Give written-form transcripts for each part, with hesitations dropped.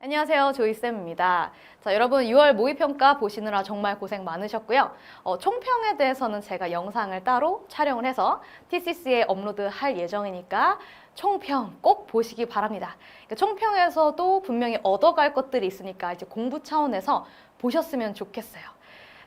안녕하세요. 조이쌤입니다. 자, 여러분 6월 모의평가 보시느라 정말 고생 많으셨고요. 총평에 대해서는 제가 영상을 따로 촬영을 해서 TCC에 업로드할 예정이니까 총평 꼭 보시기 바랍니다. 그러니까 총평에서도 분명히 얻어갈 것들이 있으니까 이제 공부 차원에서 보셨으면 좋겠어요.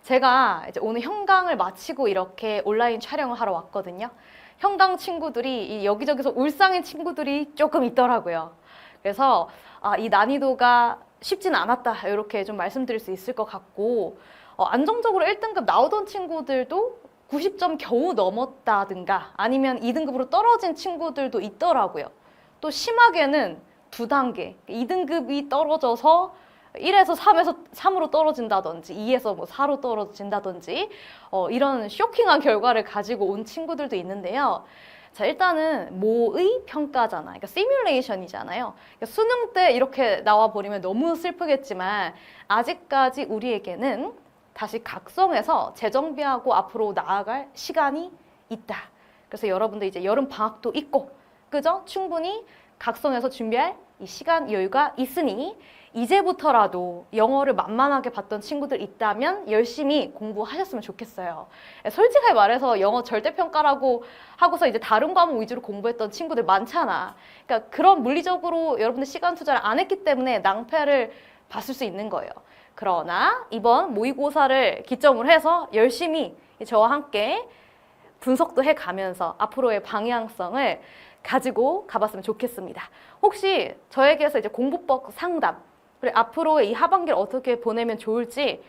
제가 이제 오늘 현강을 마치고 이렇게 온라인 촬영을 하러 왔거든요. 현강 친구들이 여기저기서 울상인 친구들이 조금 있더라고요. 그래서 이 난이도가 쉽지는 않았다 이렇게 좀 말씀드릴 수 있을 것 같고 안정적으로 1등급 나오던 친구들도 90점 겨우 넘었다든가 아니면 2등급으로 떨어진 친구들도 있더라고요. 또 심하게는 2단계 2등급이 떨어져서 1에서 3으로 떨어진다든지 2에서 4로 떨어진다든지 이런 쇼킹한 결과를 가지고 온 친구들도 있는데요. 자, 일단은 모의 평가잖아. 그러니까 시뮬레이션이잖아요. 그러니까 수능 때 이렇게 나와버리면 너무 슬프겠지만 아직까지 우리에게는 다시 각성해서 재정비하고 앞으로 나아갈 시간이 있다. 그래서 여러분들 이제 여름 방학도 있고, 그죠? 충분히 각성해서 준비할 이 시간 여유가 있으니 이제부터라도 영어를 만만하게 봤던 친구들 있다면 열심히 공부하셨으면 좋겠어요. 솔직하게 말해서 영어 절대평가라고 하고서 이제 다른 과목 위주로 공부했던 친구들 많잖아. 그러니까 그런 물리적으로 여러분들 시간 투자를 안 했기 때문에 낭패를 봤을 수 있는 거예요. 그러나 이번 모의고사를 기점으로 해서 열심히 저와 함께 분석도 해가면서 앞으로의 방향성을 가지고 가봤으면 좋겠습니다. 혹시 저에게서 이제 공부법 상담, 그리고 앞으로 이 하반기를 어떻게 보내면 좋을지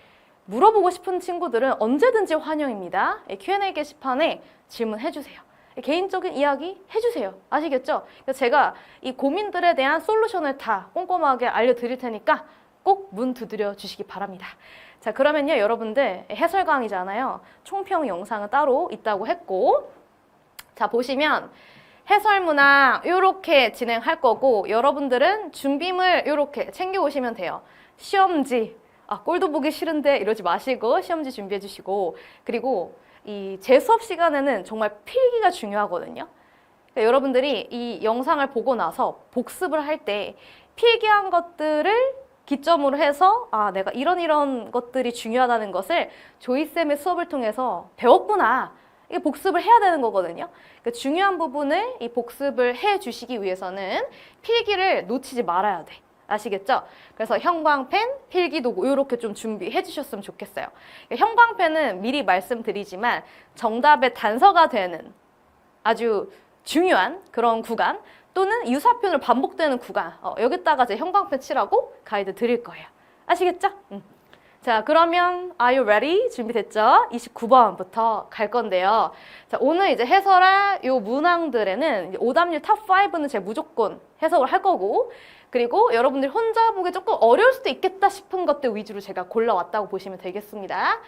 물어보고 싶은 친구들은 언제든지 환영입니다. Q&A 게시판에 질문해주세요. 개인적인 이야기 해주세요. 아시겠죠? 제가 이 고민들에 대한 솔루션을 다 꼼꼼하게 알려드릴 테니까 꼭 문 두드려 주시기 바랍니다. 자, 그러면요, 여러분들 해설 강의잖아요. 총평 영상은 따로 있다고 했고, 자, 보시면 해설 문항 이렇게 진행할 거고 여러분들은 준비물 이렇게 챙겨 오시면 돼요. 시험지, 꼴도 보기 싫은데 이러지 마시고 시험지 준비해 주시고, 그리고 이 제 수업 시간에는 정말 필기가 중요하거든요. 그러니까 여러분들이 이 영상을 보고 나서 복습을 할 때 필기한 것들을 기점으로 해서 내가 이런 것들이 중요하다는 것을 조이쌤의 수업을 통해서 배웠구나. 이게 복습을 해야 되는 거거든요. 그러니까 중요한 부분을 이 복습을 해 주시기 위해서는 필기를 놓치지 말아야 돼. 아시겠죠? 그래서 형광펜, 필기도구 이렇게 좀 준비해 주셨으면 좋겠어요. 그러니까 형광펜은 미리 말씀드리지만 정답의 단서가 되는 아주 중요한 그런 구간 또는 유사표현으로 반복되는 구간 여기다가 제 형광펜 칠하고 가이드 드릴 거예요. 아시겠죠? 자, 그러면 Are you ready? 준비됐죠? 29번부터 갈 건데요. 자, 오늘 이제 해설할 요 문항들에는 오답률 탑 5는 제가 무조건 해석을 할 거고, 그리고 여러분들이 혼자 보기 조금 어려울 수도 있겠다 싶은 것들 위주로 제가 골라왔다고 보시면 되겠습니다.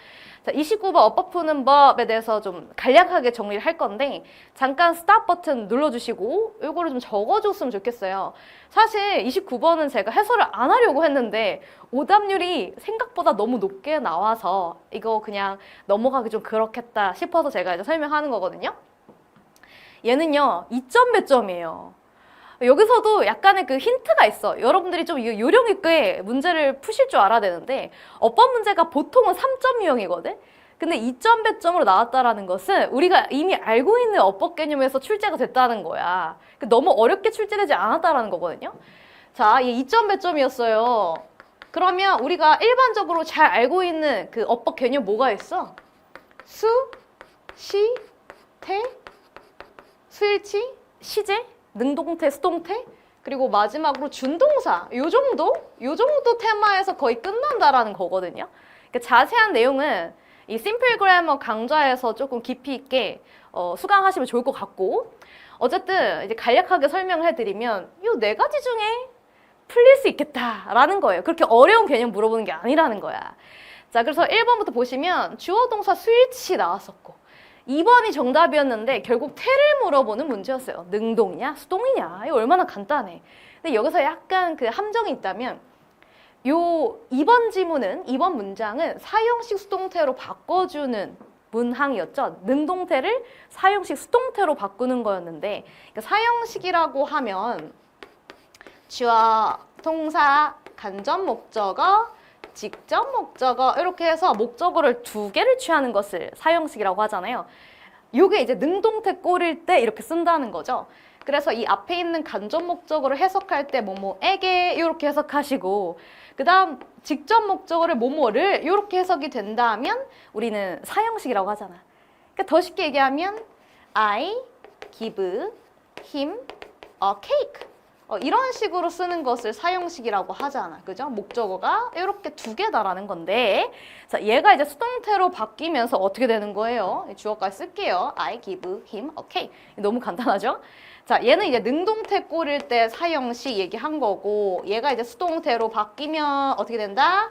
자, 29번 어법 푸는 법에 대해서 좀 간략하게 정리를 할 건데 잠깐 스탑 버튼 눌러주시고 이거를 좀 적어줬으면 좋겠어요. 사실 29번은 제가 해설을 안 하려고 했는데 오답률이 생각보다 너무 높게 나와서 이거 그냥 넘어가기 좀 그렇겠다 싶어서 제가 이제 설명하는 거거든요. 얘는요 2점 배점이에요. 여기서도 약간의 그 힌트가 있어. 여러분들이 좀 요령 있게 문제를 푸실 줄 알아야 되는데 어법 문제가 보통은 3점 유형이거든? 근데 2점 배점으로 나왔다라는 것은 우리가 이미 알고 있는 어법 개념에서 출제가 됐다는 거야. 너무 어렵게 출제되지 않았다라는 거거든요. 자, 이게 2점 배점이었어요. 그러면 우리가 일반적으로 잘 알고 있는 그 어법 개념 뭐가 있어? 수, 시, 태, 수일치, 시제, 능동태, 수동태, 그리고 마지막으로 준동사 요 정도 테마에서 거의 끝난다라는 거거든요. 그러니까 자세한 내용은 이 심플 그래머 강좌에서 조금 깊이 있게 수강하시면 좋을 것 같고, 어쨌든 이제 간략하게 설명을 해드리면 요 4가지 중에 풀릴 수 있겠다라는 거예요. 그렇게 어려운 개념 물어보는 게 아니라는 거야. 자, 그래서 1번부터 보시면 주어 동사 수일치 나왔었고 2번이 정답이었는데 결국 태를 물어보는 문제였어요. 능동이냐 수동이냐, 이거 얼마나 간단해. 근데 여기서 약간 그 함정이 있다면 요 2번 지문은 2번 문장은 사형식 수동태로 바꿔주는 문항이었죠. 능동태를 사형식 수동태로 바꾸는 거였는데, 그러니까 사형식이라고 하면 주어, 동사, 간접 목적어, 직접 목적어 이렇게 해서 목적어를 두 개를 취하는 것을 사형식이라고 하잖아요. 이게 이제 능동태 꼬릴 때 이렇게 쓴다는 거죠. 그래서 이 앞에 있는 간접 목적어를 해석할 때 뭐뭐에게 이렇게 해석하시고 그 다음 직접 목적어를 뭐뭐를 이렇게 해석이 된다면 우리는 사형식이라고 하잖아. 그러니까 더 쉽게 얘기하면 I give him a cake. 이런 식으로 쓰는 것을 사형식이라고 하잖아. 그죠? 목적어가 이렇게 두 개다라는 건데 자, 얘가 이제 수동태로 바뀌면서 어떻게 되는 거예요? 주어까지 쓸게요. I give him a cake. 너무 간단하죠? 자, 얘는 이제 능동태 꼬릴 때 사형식 얘기한 거고 얘가 이제 수동태로 바뀌면 어떻게 된다?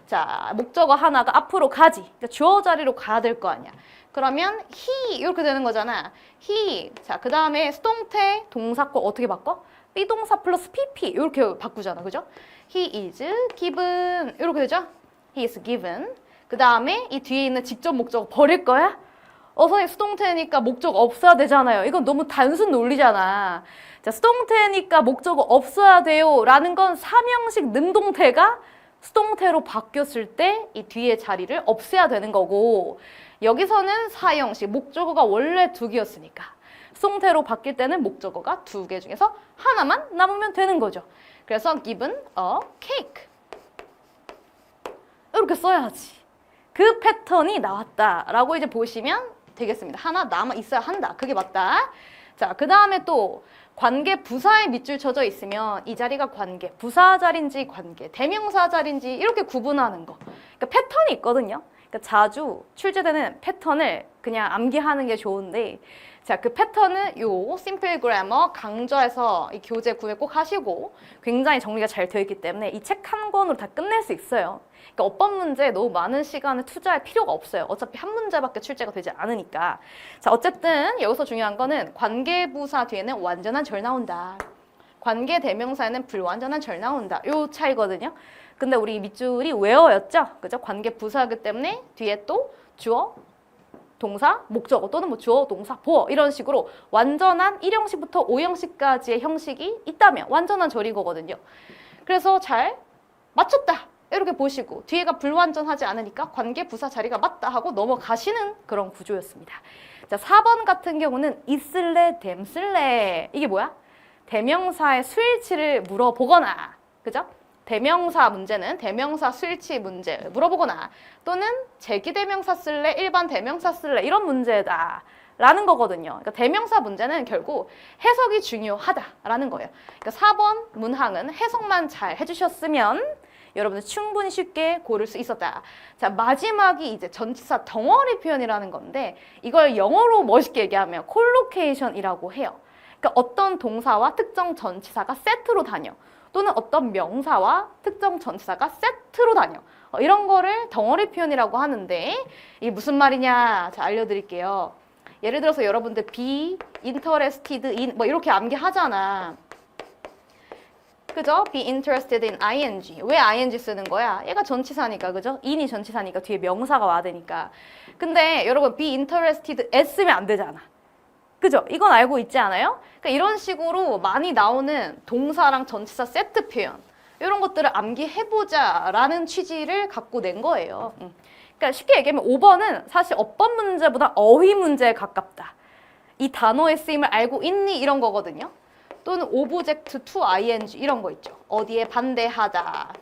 자, 목적어 하나가 앞으로 가지. 그러니까 주어 자리로 가야 될 거 아니야. 그러면 he 이렇게 되는 거잖아. he. 자, 그 다음에 수동태 동사거 어떻게 바꿔? 비동사 플러스 pp 이렇게 바꾸잖아. 그죠? He is given 이렇게 되죠? He is given. 그 다음에 이 뒤에 있는 직접 목적어 버릴 거야? 선생님 수동태니까 목적어 없어야 되잖아요. 이건 너무 단순 논리잖아. 자, 수동태니까 목적어 없어야 돼요 라는 건 삼형식 능동태가 수동태로 바뀌었을 때 이 뒤에 자리를 없애야 되는 거고 여기서는 사형식 목적어가 원래 두 개였으니까 수동태로 바뀔 때는 목적어가 두 개 중에서 하나만 남으면 되는 거죠. 그래서 given a cake 이렇게 써야지. 그 패턴이 나왔다라고 이제 보시면 되겠습니다. 하나 남아 있어야 한다. 그게 맞다. 자, 그 다음에 또 관계 부사에 밑줄 쳐져 있으면 이 자리가 관계 부사 자리인지 관계 대명사 자리인지 이렇게 구분하는 거. 그러니까 패턴이 있거든요. 그러니까 자주 출제되는 패턴을 그냥 암기하는 게 좋은데 자, 그 패턴은 요 심플 그래머 강좌에서 이 교재 구매 꼭 하시고 굉장히 정리가 잘 되어 있기 때문에 이 책 한 권으로 다 끝낼 수 있어요. 그러니까 어법 문제에 너무 많은 시간을 투자할 필요가 없어요. 어차피 한 문제밖에 출제가 되지 않으니까. 자, 어쨌든 여기서 중요한 거는 관계부사 뒤에는 완전한 절 나온다. 관계 대명사에는 불완전한 절 나온다. 요 차이거든요. 근데 우리 밑줄이 where였죠? 그죠? 관계부사이기 때문에 뒤에 또 주어, 동사, 목적어 또는 뭐 주어, 동사, 보어 이런 식으로 완전한 1형식부터 5형식까지의 형식이 있다면 완전한 절인 거거든요. 그래서 잘 맞췄다 이렇게 보시고 뒤에가 불완전하지 않으니까 관계 부사 자리가 맞다 하고 넘어가시는 그런 구조였습니다. 자, 4번 같은 경우는 있을래, 됨쓸래 이게 뭐야? 대명사의 수일치를 물어보거나 그죠? 대명사 문제는 대명사 수일치 문제 물어보거나 또는 제기대명사 쓸래, 일반 대명사 쓸래 이런 문제다 라는 거거든요. 그러니까 대명사 문제는 결국 해석이 중요하다라는 거예요. 그러니까 4번 문항은 해석만 잘 해주셨으면 여러분은 충분히 쉽게 고를 수 있었다. 자, 마지막이 이제 전치사 덩어리 표현이라는 건데 이걸 영어로 멋있게 얘기하면 콜로케이션이라고 해요. 그러니까 어떤 동사와 특정 전치사가 세트로 다녀. 또는 어떤 명사와 특정 전치사가 세트로 다녀. 이런 거를 덩어리 표현이라고 하는데 이게 무슨 말이냐? 자, 알려드릴게요. 예를 들어서 여러분들 be interested in 뭐 이렇게 암기하잖아. 그죠? be interested in ing. 왜 ing 쓰는 거야? 얘가 전치사니까, 그죠? in이 전치사니까 뒤에 명사가 와야 되니까. 근데 여러분 be interested as 쓰면 안 되잖아. 그죠? 이건 알고 있지 않아요? 그러니까 이런 식으로 많이 나오는 동사랑 전치사 세트 표현 이런 것들을 암기해보자 라는 취지를 갖고 낸 거예요. 그러니까 쉽게 얘기하면 5번은 사실 어법 문제보다 어휘 문제에 가깝다. 이 단어의 쓰임을 알고 있니? 이런 거거든요. 또는 object to ing 이런 거 있죠. 어디에 반대하다.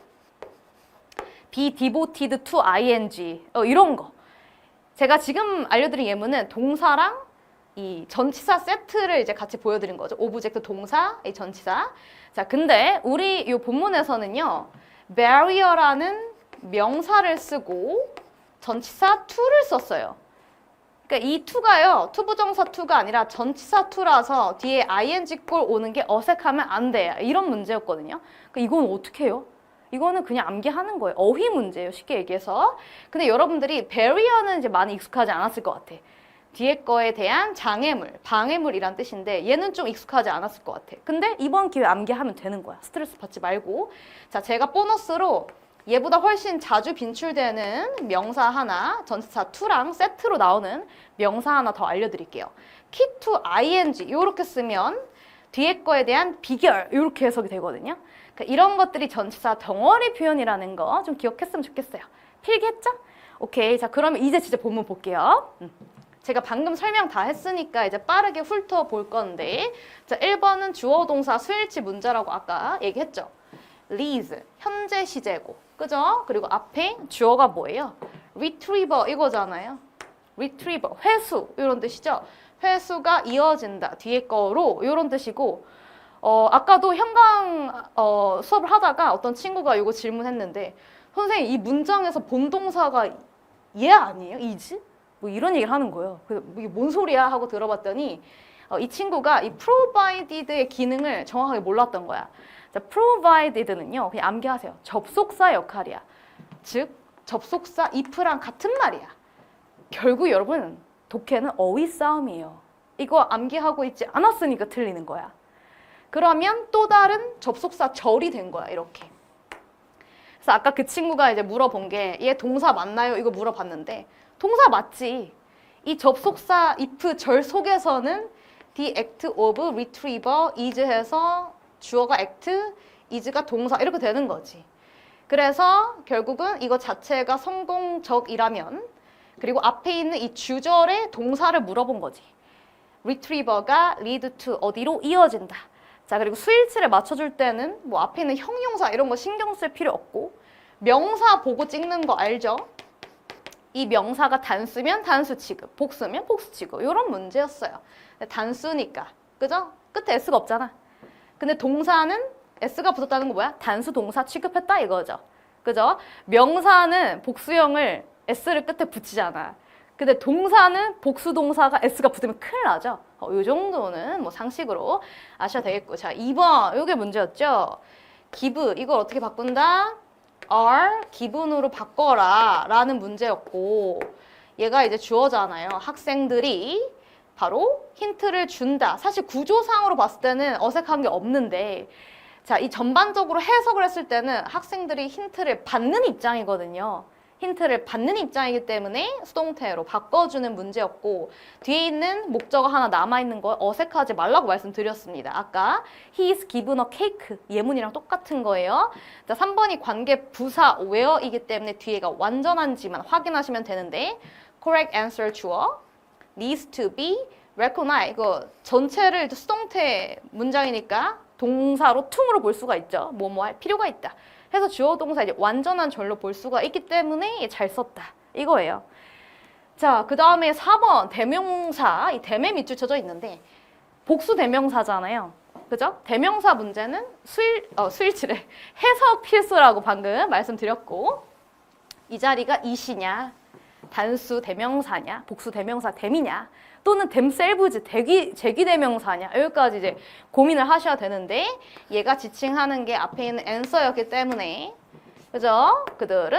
be devoted to ing 이런 거. 제가 지금 알려드린 예문은 동사랑 이 전치사 세트를 이제 같이 보여드린 거죠. 오브젝트 동사, 이 전치사. 자, 근데 우리 이 본문에서는요, barrier라는 명사를 쓰고 전치사 to를 썼어요. 그러니까 이 to가요, 투부정사 to가 아니라 전치사 to라서 뒤에 ing 꼴 오는 게 어색하면 안 돼. 이런 문제였거든요. 그러니까 이건 어떻게 해요? 이거는 그냥 암기하는 거예요. 어휘 문제예요, 쉽게 얘기해서. 근데 여러분들이 barrier는 이제 많이 익숙하지 않았을 것 같아. 뒤에 거에 대한 장애물, 방해물이란 뜻인데 얘는 좀 익숙하지 않았을 것 같아. 근데 이번 기회에 암기하면 되는 거야. 스트레스 받지 말고. 자, 제가 보너스로 얘보다 훨씬 자주 빈출되는 명사 하나, 전치사 to랑 세트로 나오는 명사 하나 더 알려드릴게요. key to ing 이렇게 쓰면 뒤에 거에 대한 비결 이렇게 해석이 되거든요. 그러니까 이런 것들이 전치사 덩어리 표현이라는 거 좀 기억했으면 좋겠어요. 필기했죠? 오케이. 자, 그러면 이제 진짜 본문 볼게요. 제가 방금 설명 다 했으니까 이제 빠르게 훑어볼 건데, 자, 1번은 주어 동사 수일치 문제라고 아까 얘기했죠. lease, 현재 시제고, 그죠? 그리고 앞에 주어가 뭐예요? retriever 이거잖아요. retriever, 회수 이런 뜻이죠. 회수가 이어진다, 뒤에 거로 이런 뜻이고, 아까도 현강 수업을 하다가 어떤 친구가 이거 질문했는데, 선생님 이 문장에서 본동사가 얘 아니에요? 이지? 뭐 이런 얘기를 하는 거예요. 그래서 이게 뭔 소리야 하고 들어봤더니 이 친구가 이 provided의 기능을 정확하게 몰랐던 거야. 자, provided는요, 그냥 암기하세요. 접속사 역할이야. 즉, 접속사 if랑 같은 말이야. 결국 여러분, 독해는 어휘 싸움이에요. 이거 암기하고 있지 않았으니까 틀리는 거야. 그러면 또 다른 접속사 절이 된 거야, 이렇게. 그래서 아까 그 친구가 이제 물어본 게 얘 동사 맞나요? 이거 물어봤는데 동사 맞지. 이 접속사 if 절 속에서는 the act of retriever is 해서 주어가 act, is가 동사 이렇게 되는 거지. 그래서 결국은 이거 자체가 성공적이라면, 그리고 앞에 있는 이 주절의 동사를 물어본 거지. retriever가 lead to 어디로 이어진다. 자, 그리고 수일치를 맞춰줄 때는 뭐 앞에 있는 형용사 이런 거 신경 쓸 필요 없고, 명사 보고 찍는 거 알죠? 이 명사가 단수면 단수 취급, 복수면 복수 취급 이런 문제였어요. 단수니까, 그죠? 끝에 s가 없잖아. 근데 동사는 s가 붙었다는 거 뭐야? 단수 동사 취급했다 이거죠. 그죠? 명사는 복수형을 s를 끝에 붙이잖아. 근데 동사는 복수 동사가 s가 붙으면 큰일 나죠. 이 정도는 뭐 상식으로 아셔야 되겠고. 자, 2번 이게 문제였죠. give 이걸 어떻게 바꾼다? are 기분으로 바꿔라 라는 문제였고, 얘가 이제 주어잖아요. 학생들이 바로 힌트를 준다. 사실 구조상으로 봤을 때는 어색한 게 없는데, 자, 이 전반적으로 해석을 했을 때는 학생들이 힌트를 받는 입장이거든요. 힌트를 받는 입장이기 때문에 수동태로 바꿔주는 문제였고, 뒤에 있는 목적어 하나 남아있는 거 어색하지 말라고 말씀드렸습니다. 아까 he is given a cake 예문이랑 똑같은 거예요. 자, 3번이 관계 부사 where이기 때문에 뒤에가 완전한지만 확인하시면 되는데, correct answer 주어 needs to be recognized. 이거 전체를 수동태 문장이니까 동사로 퉁으로 볼 수가 있죠. 뭐뭐 할 필요가 있다. 해서 주어 동사 이제 완전한 절로 볼 수가 있기 때문에 잘 썼다. 이거예요. 자, 그 다음에 4번 대명사, 이 대매 밑줄 쳐져 있는데 복수 대명사잖아요. 그죠? 대명사 문제는 수일치래. 해석 필수라고 방금 말씀드렸고, 이 자리가 이시냐, 단수 대명사냐, 복수 대명사 댐이냐, 또는 댐셀브즈 제기 대명사냐, 여기까지 이제 고민을 하셔야 되는데, 얘가 지칭하는 게 앞에 있는 answer였기 때문에, 그죠? 그들은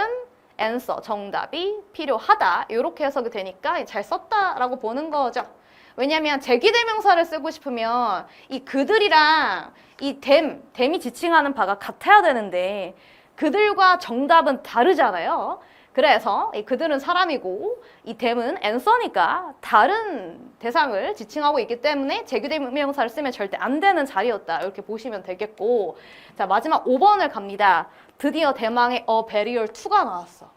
answer, 정답이 필요하다. 이렇게 해석이 되니까 잘 썼다라고 보는 거죠. 왜냐면 제기 대명사를 쓰고 싶으면 이 그들이랑 이 댐이 지칭하는 바가 같아야 되는데 그들과 정답은 다르잖아요. 그래서 이 그들은 사람이고 이 댐은 answer니까 다른 대상을 지칭하고 있기 때문에 제기대명사를 쓰면 절대 안 되는 자리였다. 이렇게 보시면 되겠고, 자, 마지막 5번을 갑니다. 드디어 대망의 A Barrier 2가 나왔어.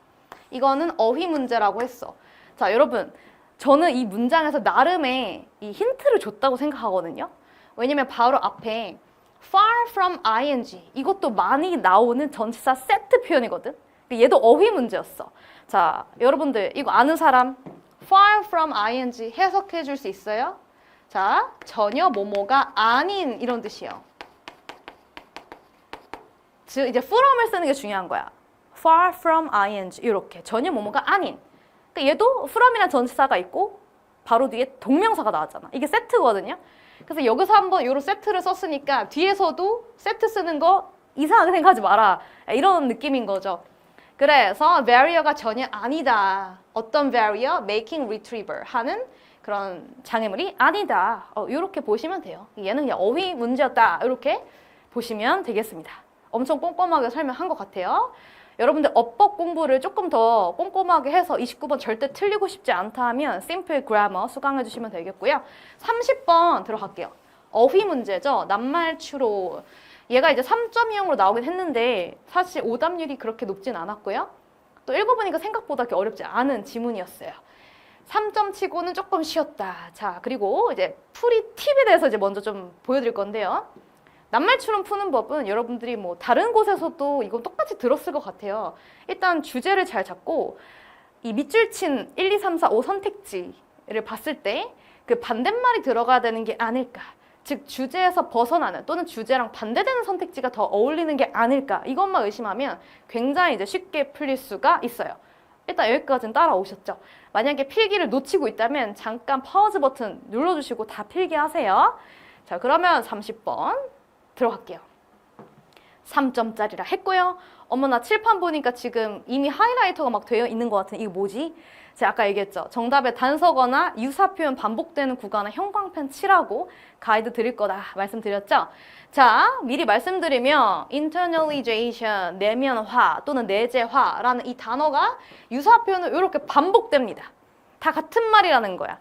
이거는 어휘 문제라고 했어. 자, 여러분, 저는 이 문장에서 나름의 이 힌트를 줬다고 생각하거든요. 왜냐면 바로 앞에 far from ing 이것도 많이 나오는 전치사 세트 표현이거든. 얘도 어휘 문제였어. 자, 여러분들 이거 아는 사람 far from ing 해석해 줄 수 있어요? 자, 전혀 뭐뭐가 아닌 이런 뜻이에요. 즉 이제 from을 쓰는 게 중요한 거야. far from ing 이렇게 전혀 뭐뭐가 아닌. 그러니까 얘도 from이라는 전치사가 있고 바로 뒤에 동명사가 나왔잖아. 이게 세트거든요. 그래서 여기서 한번 이런 세트를 썼으니까 뒤에서도 세트 쓰는 거 이상하게 생각하지 마라. 이런 느낌인 거죠. 그래서 barrier가 전혀 아니다. 어떤 barrier? making retriever 하는 그런 장애물이 아니다. 이렇게 보시면 돼요. 얘는 그냥 어휘 문제였다. 이렇게 보시면 되겠습니다. 엄청 꼼꼼하게 설명한 것 같아요. 여러분들 어법 공부를 조금 더 꼼꼼하게 해서 29번 절대 틀리고 싶지 않다 하면 simple grammar 수강해 주시면 되겠고요. 30번 들어갈게요. 어휘 문제죠. 낱말 추로. 얘가 이제 3점 유형으로 나오긴 했는데 사실 오답률이 그렇게 높진 않았고요. 또 읽어보니까 생각보다 그렇게 어렵지 않은 지문이었어요. 3점 치고는 조금 쉬웠다. 자, 그리고 이제 풀이 팁에 대해서 이제 먼저 좀 보여드릴 건데요. 낱말추론 푸는 법은 여러분들이 뭐 다른 곳에서도 이건 똑같이 들었을 것 같아요. 일단 주제를 잘 잡고 이 밑줄 친 1, 2, 3, 4, 5 선택지를 봤을 때 그 반대말이 들어가야 되는 게 아닐까. 즉 주제에서 벗어나는 또는 주제랑 반대되는 선택지가 더 어울리는 게 아닐까. 이것만 의심하면 굉장히 이제 쉽게 풀릴 수가 있어요. 일단 여기까지는 따라오셨죠? 만약에 필기를 놓치고 있다면 잠깐 파우즈 버튼 눌러주시고 다 필기하세요. 자, 그러면 30번 들어갈게요. 3점짜리라 했고요. 어머나 칠판 보니까 지금 이미 하이라이터가 막 되어 있는 것 같은 이게 뭐지? 제가 아까 얘기했죠. 정답에 단서거나 유사 표현 반복되는 구간에 형광펜 칠하고 가이드 드릴 거다 말씀드렸죠. 자, 미리 말씀드리면 internalization, 내면화 또는 내재화라는 이 단어가 유사 표현을 이렇게 반복됩니다. 다 같은 말이라는 거야.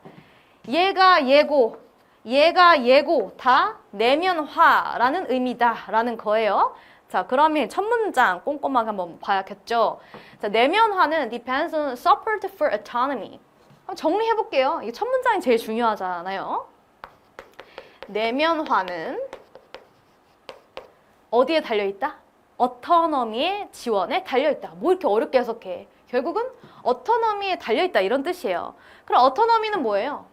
얘가 얘고, 얘가 얘고 다 내면화라는 의미다라는 거예요. 자, 그러면 첫 문장 꼼꼼하게 한번 봐야겠죠. 자, 내면화는 depends on support for autonomy. 한번 정리해 볼게요. 이게 첫 문장이 제일 중요하잖아요. 내면화는 어디에 달려있다? 어토너미의 지원에 달려있다. 뭐 이렇게 어렵게 해석해. 결국은 어토너미에 달려있다 이런 뜻이에요. 그럼 어토너미는 뭐예요?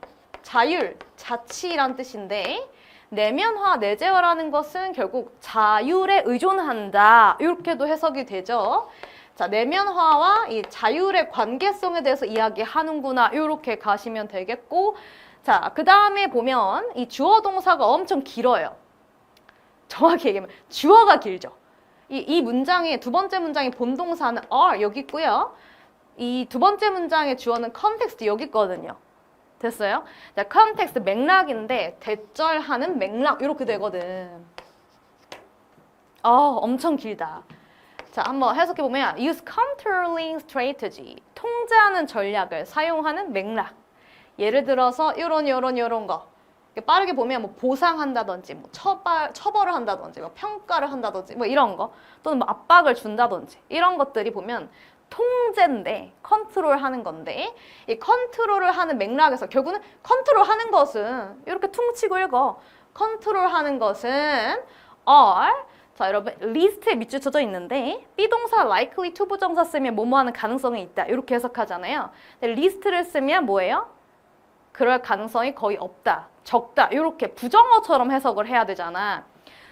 자율, 자치란 뜻인데 내면화, 내재화라는 것은 결국 자율에 의존한다. 이렇게도 해석이 되죠. 자, 내면화와 이 자율의 관계성에 대해서 이야기하는구나. 이렇게 가시면 되겠고, 자, 그 다음에 보면 이 주어 동사가 엄청 길어요. 정확히 얘기하면 주어가 길죠. 이 문장의 두 번째 문장의 본동사는 are 여기 있고요. 이 두 번째 문장의 주어는 context 여기 있거든요. 됐어요? 자, 컨텍스트 맥락인데 대절하는 맥락 이렇게 되거든. 엄청 길다. 자, 한번 해석해 보면 use controlling strategy. 통제하는 전략을 사용하는 맥락. 예를 들어서 요런 거. 빠르게 보면 뭐 보상한다든지 뭐 처벌을 한다든지 뭐 평가를 한다든지 뭐 이런 거 또는 뭐 압박을 준다든지 이런 것들이 보면 통제인데 컨트롤하는 건데 이 컨트롤을 하는 맥락에서 결국은 컨트롤하는 것은 이렇게 퉁치고 읽어. 컨트롤하는 것은 are 자 여러분 리스트에 밑줄 쳐져 있는데 비동사 likely to 부정사 쓰면 뭐뭐 하는 가능성이 있다 이렇게 해석하잖아요. 근데 리스트를 쓰면 뭐예요? 그럴 가능성이 거의 없다, 적다 이렇게 부정어처럼 해석을 해야 되잖아.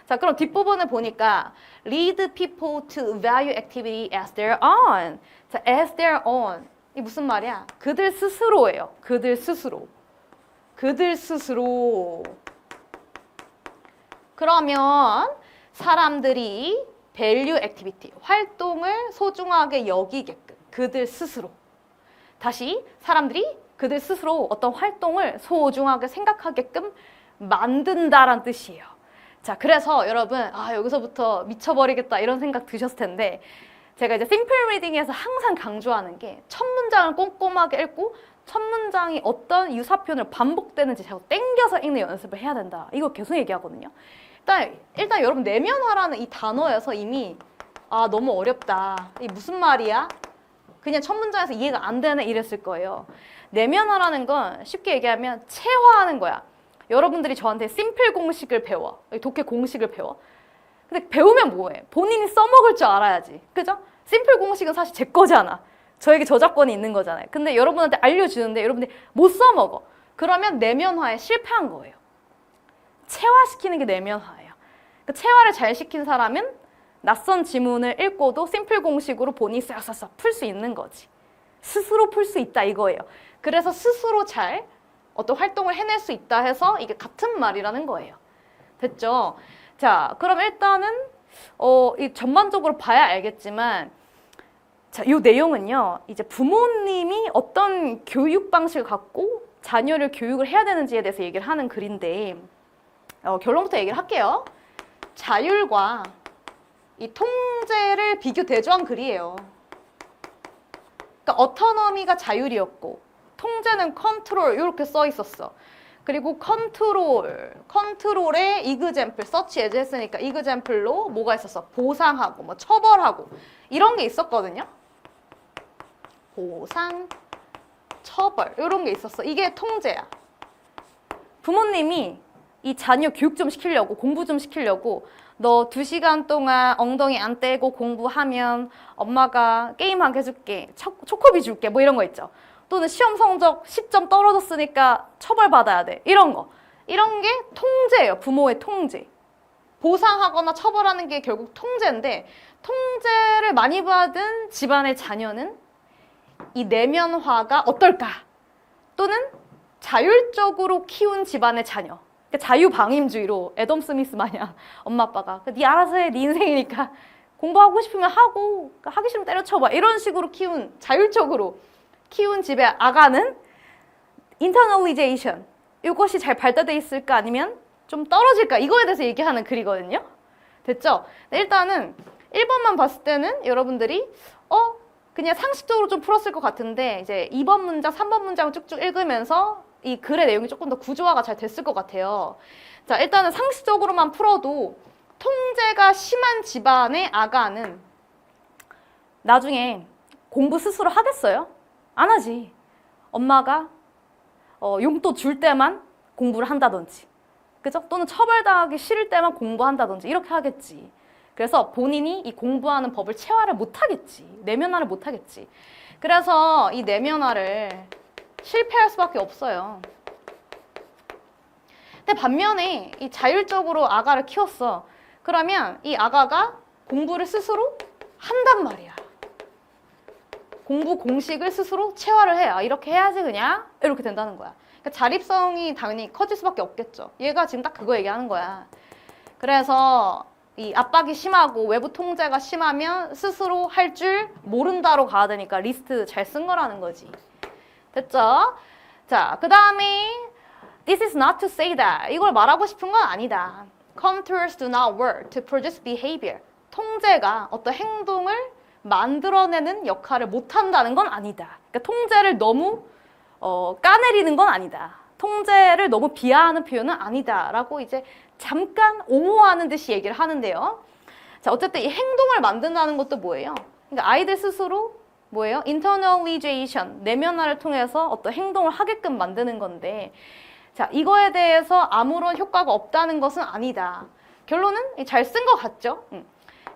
자, 그럼 뒷부분을 보니까 lead people to value activity as their own. 자, as their own. 이 무슨 말이야? 그들 스스로예요. 그들 스스로. 그들 스스로. 그러면 사람들이 value activity, 활동을 소중하게 여기게끔 그들 스스로. 다시 사람들이 그들 스스로 어떤 활동을 소중하게 생각하게끔 만든다란 뜻이에요. 자, 그래서 여러분 여기서부터 미쳐버리겠다 이런 생각 드셨을 텐데 제가 이제 심플 리딩에서 항상 강조하는 게 첫 문장을 꼼꼼하게 읽고 첫 문장이 어떤 유사 표현으로 반복되는지 자꾸 땡겨서 읽는 연습을 해야 된다. 이거 계속 얘기하거든요. 일단 여러분 내면화라는 이 단어여서 이미 너무 어렵다. 이게 무슨 말이야? 그냥 첫 문장에서 이해가 안 되네 이랬을 거예요. 내면화라는 건 쉽게 얘기하면 체화하는 거야. 여러분들이 저한테 심플 공식을 배워. 독해 공식을 배워. 근데 배우면 뭐해? 본인이 써먹을 줄 알아야지. 그죠? 심플 공식은 사실 제 거잖아. 저에게 저작권이 있는 거잖아요. 근데 여러분한테 알려주는데 여러분들이 못 써먹어. 그러면 내면화에 실패한 거예요. 체화시키는 게 내면화예요. 그 체화를 잘 시킨 사람은 낯선 지문을 읽고도 심플 공식으로 본인이 싹싹싹 풀 수 있는 거지. 스스로 풀 수 있다 이거예요. 그래서 스스로 잘 어떤 활동을 해낼 수 있다 해서 이게 같은 말이라는 거예요. 됐죠? 자, 그럼 일단은 이 전반적으로 봐야 알겠지만 자, 이 내용은요. 이제 부모님이 어떤 교육 방식을 갖고 자녀를 교육을 해야 되는지에 대해서 얘기를 하는 글인데 결론부터 얘기를 할게요. 자율과 이 통제를 비교 대조한 글이에요. 그러니까 어토너미가 자율이었고 통제는 컨트롤 이렇게 써 있었어. 그리고 컨트롤에 example, search as 했으니까 example로 뭐가 있었어? 보상하고, 뭐 처벌하고 이런 게 있었거든요. 보상, 처벌 이런 게 있었어. 이게 통제야. 부모님이 이 자녀 교육 좀 시키려고, 공부 좀 시키려고 너 2시간 동안 엉덩이 안 떼고 공부하면 엄마가 게임 한 개 줄게, 초코비 줄게, 뭐 이런 거 있죠. 또는 시험 성적 10점 떨어졌으니까 처벌받아야 돼. 이런 거. 이런 게 통제예요. 부모의 통제. 보상하거나 처벌하는 게 결국 통제인데, 통제를 많이 받은 집안의 자녀는 이 내면화가 어떨까? 또는 자율적으로 키운 집안의 자녀. 그러니까 자유방임주의로 애덤 스미스 마냥 엄마 아빠가 네 알아서 해, 네 인생이니까 공부하고 싶으면 하고 하기 싫으면 때려쳐봐 이런 식으로 키운, 자율적으로 키운 집의 아가는 internalization, 이것이 잘 발달돼 있을까 아니면 좀 떨어질까, 이거에 대해서 얘기하는 글이거든요. 됐죠? 일단은 1번만 봤을 때는 여러분들이 그냥 상식적으로 좀 풀었을 것 같은데, 이제 2번 문장, 3번 문장 쭉쭉 읽으면서 이 글의 내용이 조금 더 구조화가 잘 됐을 것 같아요. 자, 일단은 상식적으로만 풀어도 통제가 심한 집안의 아가는 나중에 공부 스스로 하겠어요? 안 하지. 엄마가 용돈 줄 때만 공부를 한다든지, 그죠? 또는 처벌당하기 싫을 때만 공부한다든지 이렇게 하겠지. 그래서 본인이 이 공부하는 법을 체화를 못하겠지. 내면화를 못하겠지. 그래서 이 내면화를 실패할 수밖에 없어요. 근데 반면에 이 자율적으로 아가를 키웠어. 그러면 이 아가가 공부를 스스로 한단 말이야. 공부 공식을 스스로 체화를 해. 이렇게 해야지 그냥 이렇게 된다는 거야. 그러니까 자립성이 당연히 커질 수밖에 없겠죠. 얘가 지금 딱 그거 얘기하는 거야. 그래서 이 압박이 심하고 외부 통제가 심하면 스스로 할 줄 모른다로 가야 되니까 리스트 잘 쓴 거라는 거지. 됐죠? 자, 그 다음에 This is not to say that. 이걸 말하고 싶은 건 아니다. Contours do not work to produce behavior. 통제가 어떤 행동을 만들어내는 역할을 못한다는 건 아니다. 그러니까 통제를 너무 까내리는 건 아니다. 통제를 너무 비하하는 표현은 아니다. 라고 이제 잠깐 옹호하는 듯이 얘기를 하는데요. 자, 어쨌든 이 행동을 만든다는 것도 뭐예요? 그러니까 아이들 스스로 뭐예요? internalization, 내면화를 통해서 어떤 행동을 하게끔 만드는 건데, 자, 이거에 대해서 아무런 효과가 없다는 것은 아니다. 결론은 잘 쓴 것 같죠?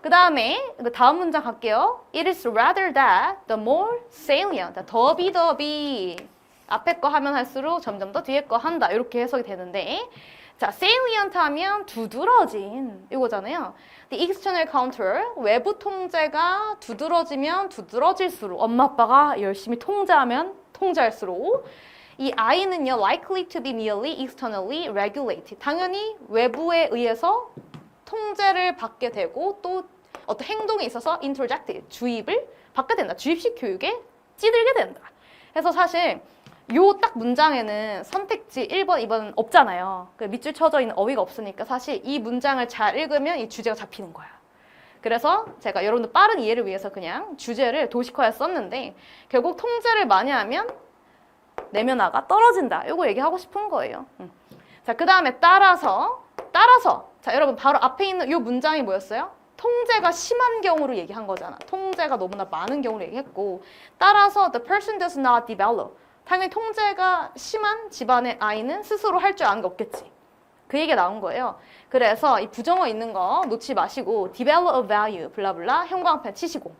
그 다음에 다음 문장 갈게요. It is rather that the more salient, 더비 앞에 거 하면 할수록 점점 더 뒤에 거 한다. 이렇게 해석이 되는데, 자, salient 하면 두드러진 이거잖아요. The external control, 외부 통제가 두드러지면 두드러질수록, 엄마 아빠가 열심히 통제하면 통제할수록 이 아이는요, likely to be merely externally regulated. 당연히 외부에 의해서 통제를 받게 되고 또 어떤 행동에 있어서 interjected, 주입을 받게 된다. 주입식 교육에 찌들게 된다. 그래서 사실 요 딱 문장에는 선택지 1번, 2번 없잖아요. 밑줄 쳐져 있는 어휘가 없으니까 사실 이 문장을 잘 읽으면 이 주제가 잡히는 거야. 그래서 제가 여러분들 빠른 이해를 위해서 그냥 주제를 도식화해 썼는데, 결국 통제를 많이 하면 내면화가 떨어진다. 요거 얘기하고 싶은 거예요. 자, 그 다음에 따라서. 자, 여러분 바로 앞에 있는 요 문장이 뭐였어요? 통제가 심한 경우를 얘기한 거잖아. 통제가 너무나 많은 경우를 얘기했고, 따라서 the person does not develop. 당연히 통제가 심한 집안의 아이는 스스로 할 줄 아는 게 없겠지. 그 얘기가 나온 거예요. 그래서 이 부정어 있는 거 놓지 마시고 develop a value 블라블라 형광펜 치시고,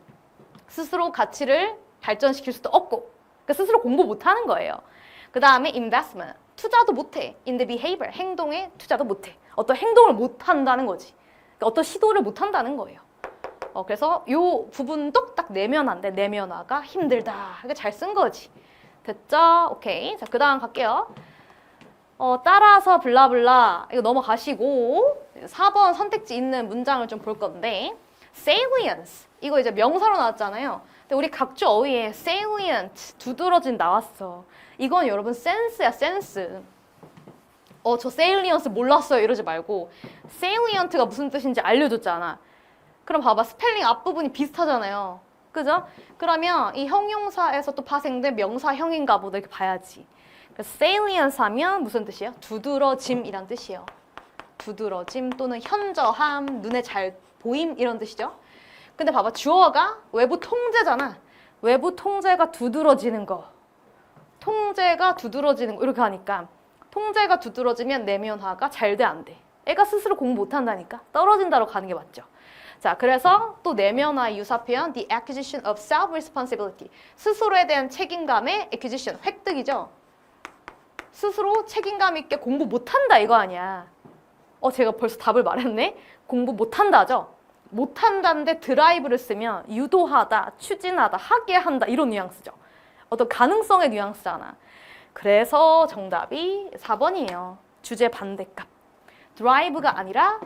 스스로 가치를 발전시킬 수도 없고, 그러니까 스스로 공부 못하는 거예요. 그 다음에 investment, 투자도 못해. in the behavior, 행동에 투자도 못해. 어떤 행동을 못한다는 거지. 그러니까 어떤 시도를 못한다는 거예요. 그래서 이 부분도 딱 내면화인데, 내면화가 힘들다. 이게 잘 쓴 거지. 됐죠? 오케이. 자, 그 다음 갈게요. 따라서 블라블라 이거 넘어가시고 4번 선택지 있는 문장을 좀 볼 건데, salience 이거 이제 명사로 나왔잖아요. 근데 우리 각주 어휘에 salient, 두드러진 나왔어. 이건 여러분 센스야, 센스. 저 salience 몰랐어요 이러지 말고 salient가 무슨 뜻인지 알려줬잖아. 그럼 봐봐, 스펠링 앞부분이 비슷하잖아요. 그죠? 그러면 이 형용사에서 또 파생된 명사형인가 보다 이렇게 봐야지. salience 하면 무슨 뜻이에요? 두드러짐이란 뜻이에요. 두드러짐 또는 현저함, 눈에 잘 보임 이런 뜻이죠. 근데 봐봐, 주어가 외부 통제잖아. 외부 통제가 두드러지는 거. 통제가 두드러지는 거 이렇게 하니까 통제가 두드러지면 내면화가 잘 돼, 안 돼? 애가 스스로 공부 못한다니까? 떨어진다로 가는 게 맞죠. 자, 그래서 또 내면화의 유사 표현 the acquisition of self-responsibility. 스스로에 대한 책임감의 acquisition, 획득이죠. 스스로 책임감 있게 공부 못한다 이거 아니야. 제가 벌써 답을 말했네. 공부 못한다죠. 못한다인데 드라이브를 쓰면 유도하다, 추진하다, 하게 한다 이런 뉘앙스죠. 어떤 가능성의 뉘앙스잖아. 그래서 정답이 4번이에요. 주제 반대값. 드라이브가 아니라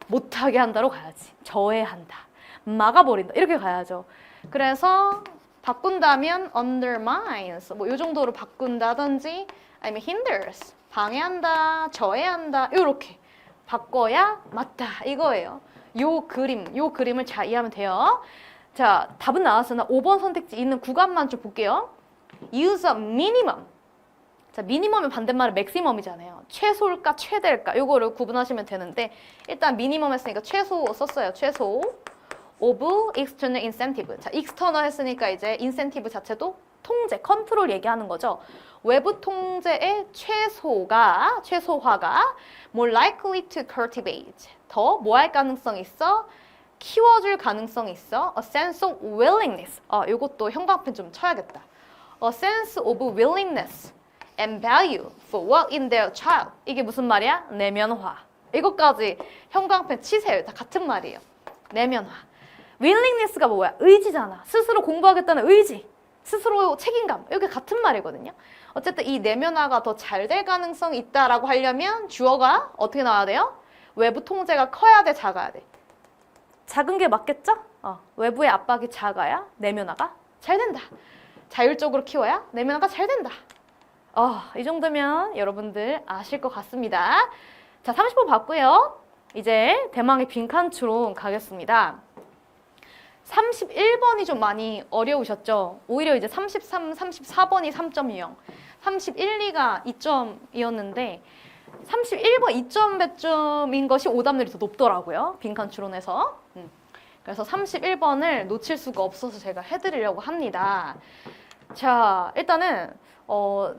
못하게 한다로 가야지. 저해한다, 막아버린다 이렇게 가야죠. 그래서 바꾼다면 undermines 뭐 이 정도로 바꾼다든지 아니면 hinders 방해한다, 저해한다 이렇게 바꿔야 맞다 이거예요. 요 그림을 잘 이해하면 돼요. 자, 답은 나왔으나 5번 선택지 있는 구간만 좀 볼게요. use a minimum. 자, 미니멈의 반대말은 맥시멈이잖아요. 최소일까 최대일까 요거를 구분하시면 되는데 일단 미니멈 했으니까 최소 썼어요. 최소 of external incentive. 자, external 했으니까 이제 incentive 자체도 통제, 컨트롤 얘기하는 거죠. 외부 통제의 최소화가 more likely to cultivate. 더 뭐 할 가능성이 있어? 키워줄 가능성이 있어. A sense of willingness. 요것도 형광펜 좀 쳐야겠다. A sense of willingness and value for what in their child. 이게 무슨 말이야? 내면화. 이것까지 형광펜 치세요. 다 같은 말이에요. 내면화. willingness가 뭐야? 의지잖아. 스스로 공부하겠다는 의지. 스스로 책임감. 이게 같은 말이거든요. 어쨌든 이 내면화가 더 잘 될 가능성이 있다라고 하려면 주어가 어떻게 나와야 돼요? 외부 통제가 커야 돼, 작아야 돼? 작은 게 맞겠죠? 외부의 압박이 작아야 내면화가 잘 된다. 자율적으로 키워야 내면화가 잘 된다. 이 정도면 여러분들 아실 것 같습니다. 자, 30번 봤고요. 이제 대망의 빈칸 추론 가겠습니다. 31번이 좀 많이 어려우셨죠? 오히려 이제 33, 34번이 3.0, 31, 2가 2점이었는데 31번 2점 배점인 것이 오답률이 더 높더라고요. 빈칸 추론에서. 그래서 31번을 놓칠 수가 없어서 제가 해드리려고 합니다. 자, 일단은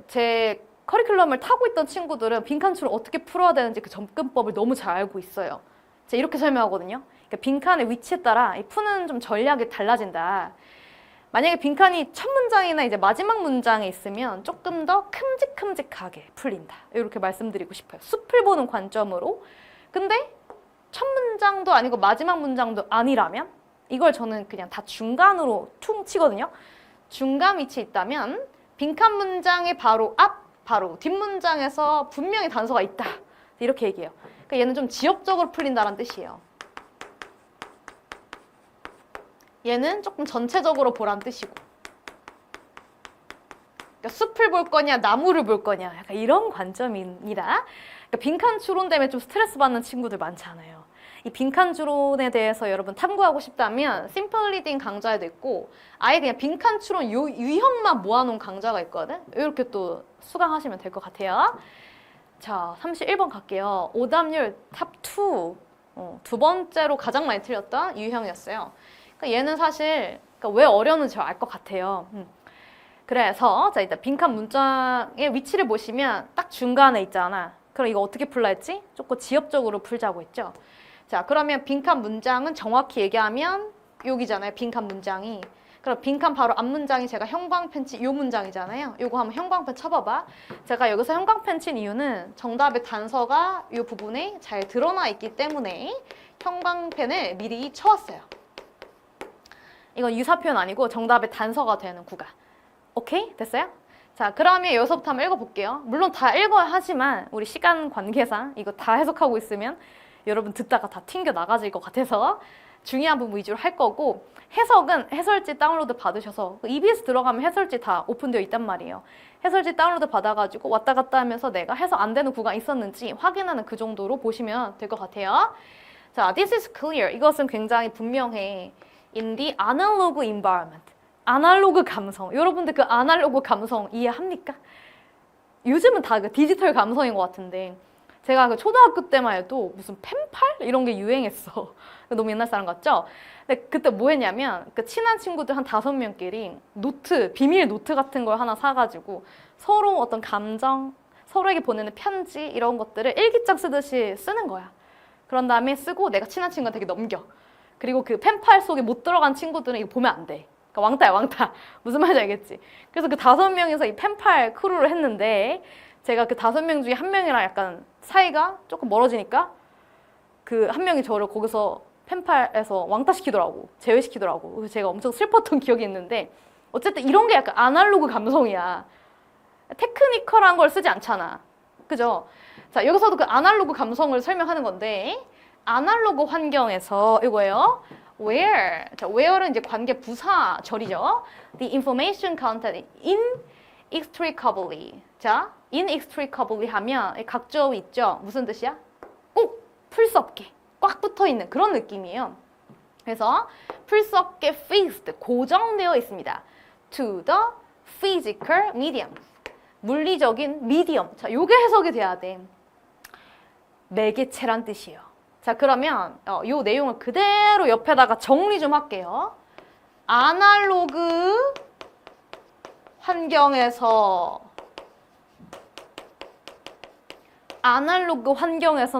제 커리큘럼을 타고 있던 친구들은 빈칸 추론 어떻게 풀어야 되는지 그 접근법을 너무 잘 알고 있어요. 제가 이렇게 설명하거든요. 그러니까 빈칸의 위치에 따라 푸는 좀 전략이 달라진다. 만약에 빈칸이 첫 문장이나 이제 마지막 문장에 있으면 조금 더 큼직큼직하게 풀린다. 이렇게 말씀드리고 싶어요. 숲을 보는 관점으로. 근데 첫 문장도 아니고 마지막 문장도 아니라면 이걸 저는 그냥 다 중간으로 퉁 치거든요. 중간 위치에 있다면 빈칸 문장의 바로 앞, 바로 뒷문장에서 분명히 단서가 있다. 이렇게 얘기해요. 그러니까 얘는 좀 지역적으로 풀린다는 뜻이에요. 얘는 조금 전체적으로 보란 뜻이고. 그러니까 숲을 볼 거냐, 나무를 볼 거냐, 약간 이런 관점이라. 그러니까 빈칸 추론 때문에 좀 스트레스 받는 친구들 많잖아요. 이 빈칸 추론에 대해서 여러분 탐구하고 싶다면 심플 리딩 강좌에도 있고 아예 그냥 빈칸 추론 유형만 모아놓은 강좌가 있거든. 이렇게 또 수강하시면 될 것 같아요. 자, 31번 갈게요. 오답률 탑2. 두 번째로 가장 많이 틀렸던 유형이었어요. 그러니까 얘는 사실 왜 어려운지 알 것 같아요. 그래서 자, 일단 빈칸 문장의 위치를 보시면 딱 중간에 있잖아. 그럼 이거 어떻게 풀라 했지? 조금 지엽적으로 풀자고 했죠. 자, 그러면 빈칸 문장은 정확히 얘기하면 여기잖아요. 빈칸 문장이. 그럼 빈칸 바로 앞 문장이 제가 형광펜 친 이 문장이잖아요. 이거 한번 형광펜 쳐봐봐. 제가 여기서 형광펜 친 이유는 정답의 단서가 이 부분에 잘 드러나 있기 때문에 형광펜을 미리 쳐왔어요. 이건 유사 표현 아니고 정답의 단서가 되는 구간. 오케이? 됐어요? 자, 그러면 여기서부터 한번 읽어볼게요. 물론 다 읽어야 하지만 우리 시간 관계상 이거 다 해석하고 있으면 여러분 듣다가 다 튕겨 나가질 것 같아서 중요한 부분 위주로 할 거고 해석은 해설지 다운로드 받으셔서 EBS 들어가면 해설지 다 오픈되어 있단 말이에요. 해설지 다운로드 받아가지고 왔다 갔다 하면서 내가 해석 안 되는 구간 있었는지 확인하는 그 정도로 보시면 될 것 같아요. 자, this is clear. 이것은 굉장히 분명해. In the analog environment. 아날로그 감성. 여러분들 그 아날로그 감성 이해합니까? 요즘은 다 그 디지털 감성인 것 같은데 제가 그 초등학교 때만 해도 무슨 펜팔 이런 게 유행했어. 너무 옛날 사람 같죠? 근데 그때 뭐 했냐면 그 친한 친구들 한 5명끼리 노트, 비밀 노트 같은 걸 하나 사가지고 서로 어떤 감정, 서로에게 보내는 편지 이런 것들을 일기장 쓰듯이 쓰는 거야. 그런 다음에 쓰고 내가 친한 친구한테 넘겨. 그리고 그 펜팔 속에 못 들어간 친구들은 이거 보면 안 돼. 그러니까 왕따야, 왕따. 무슨 말인지 알겠지? 그래서 그 5명이서 이 펜팔 크루를 했는데 제가 그 5명 중에 한 명이랑 약간 사이가 조금 멀어지니까 그 한 명이 저를 거기서 펜팔에서 왕따시키더라고. 제외시키더라고. 그래서 제가 엄청 슬펐던 기억이 있는데 어쨌든 이런 게 약간 아날로그 감성이야. 테크니컬한 걸 쓰지 않잖아. 그죠? 자, 여기서도 그 아날로그 감성을 설명하는 건데 아날로그 환경에서 이거예요. where. 자, where는 이제 관계 부사절이죠. The information content inextricably. 자, inextricably 하면 각조 있죠. 무슨 뜻이야? 꼭 풀 수 없게 꽉 붙어 있는 그런 느낌이에요. 그래서 풀 수 없게 fixed 고정되어 있습니다. to the physical medium. 물리적인 미디엄. 자, 요게 해석이 돼야 돼. 매개체란 뜻이에요. 자, 그러면 요 내용을 그대로 옆에다가 정리 좀 할게요. 아날로그 환경에서는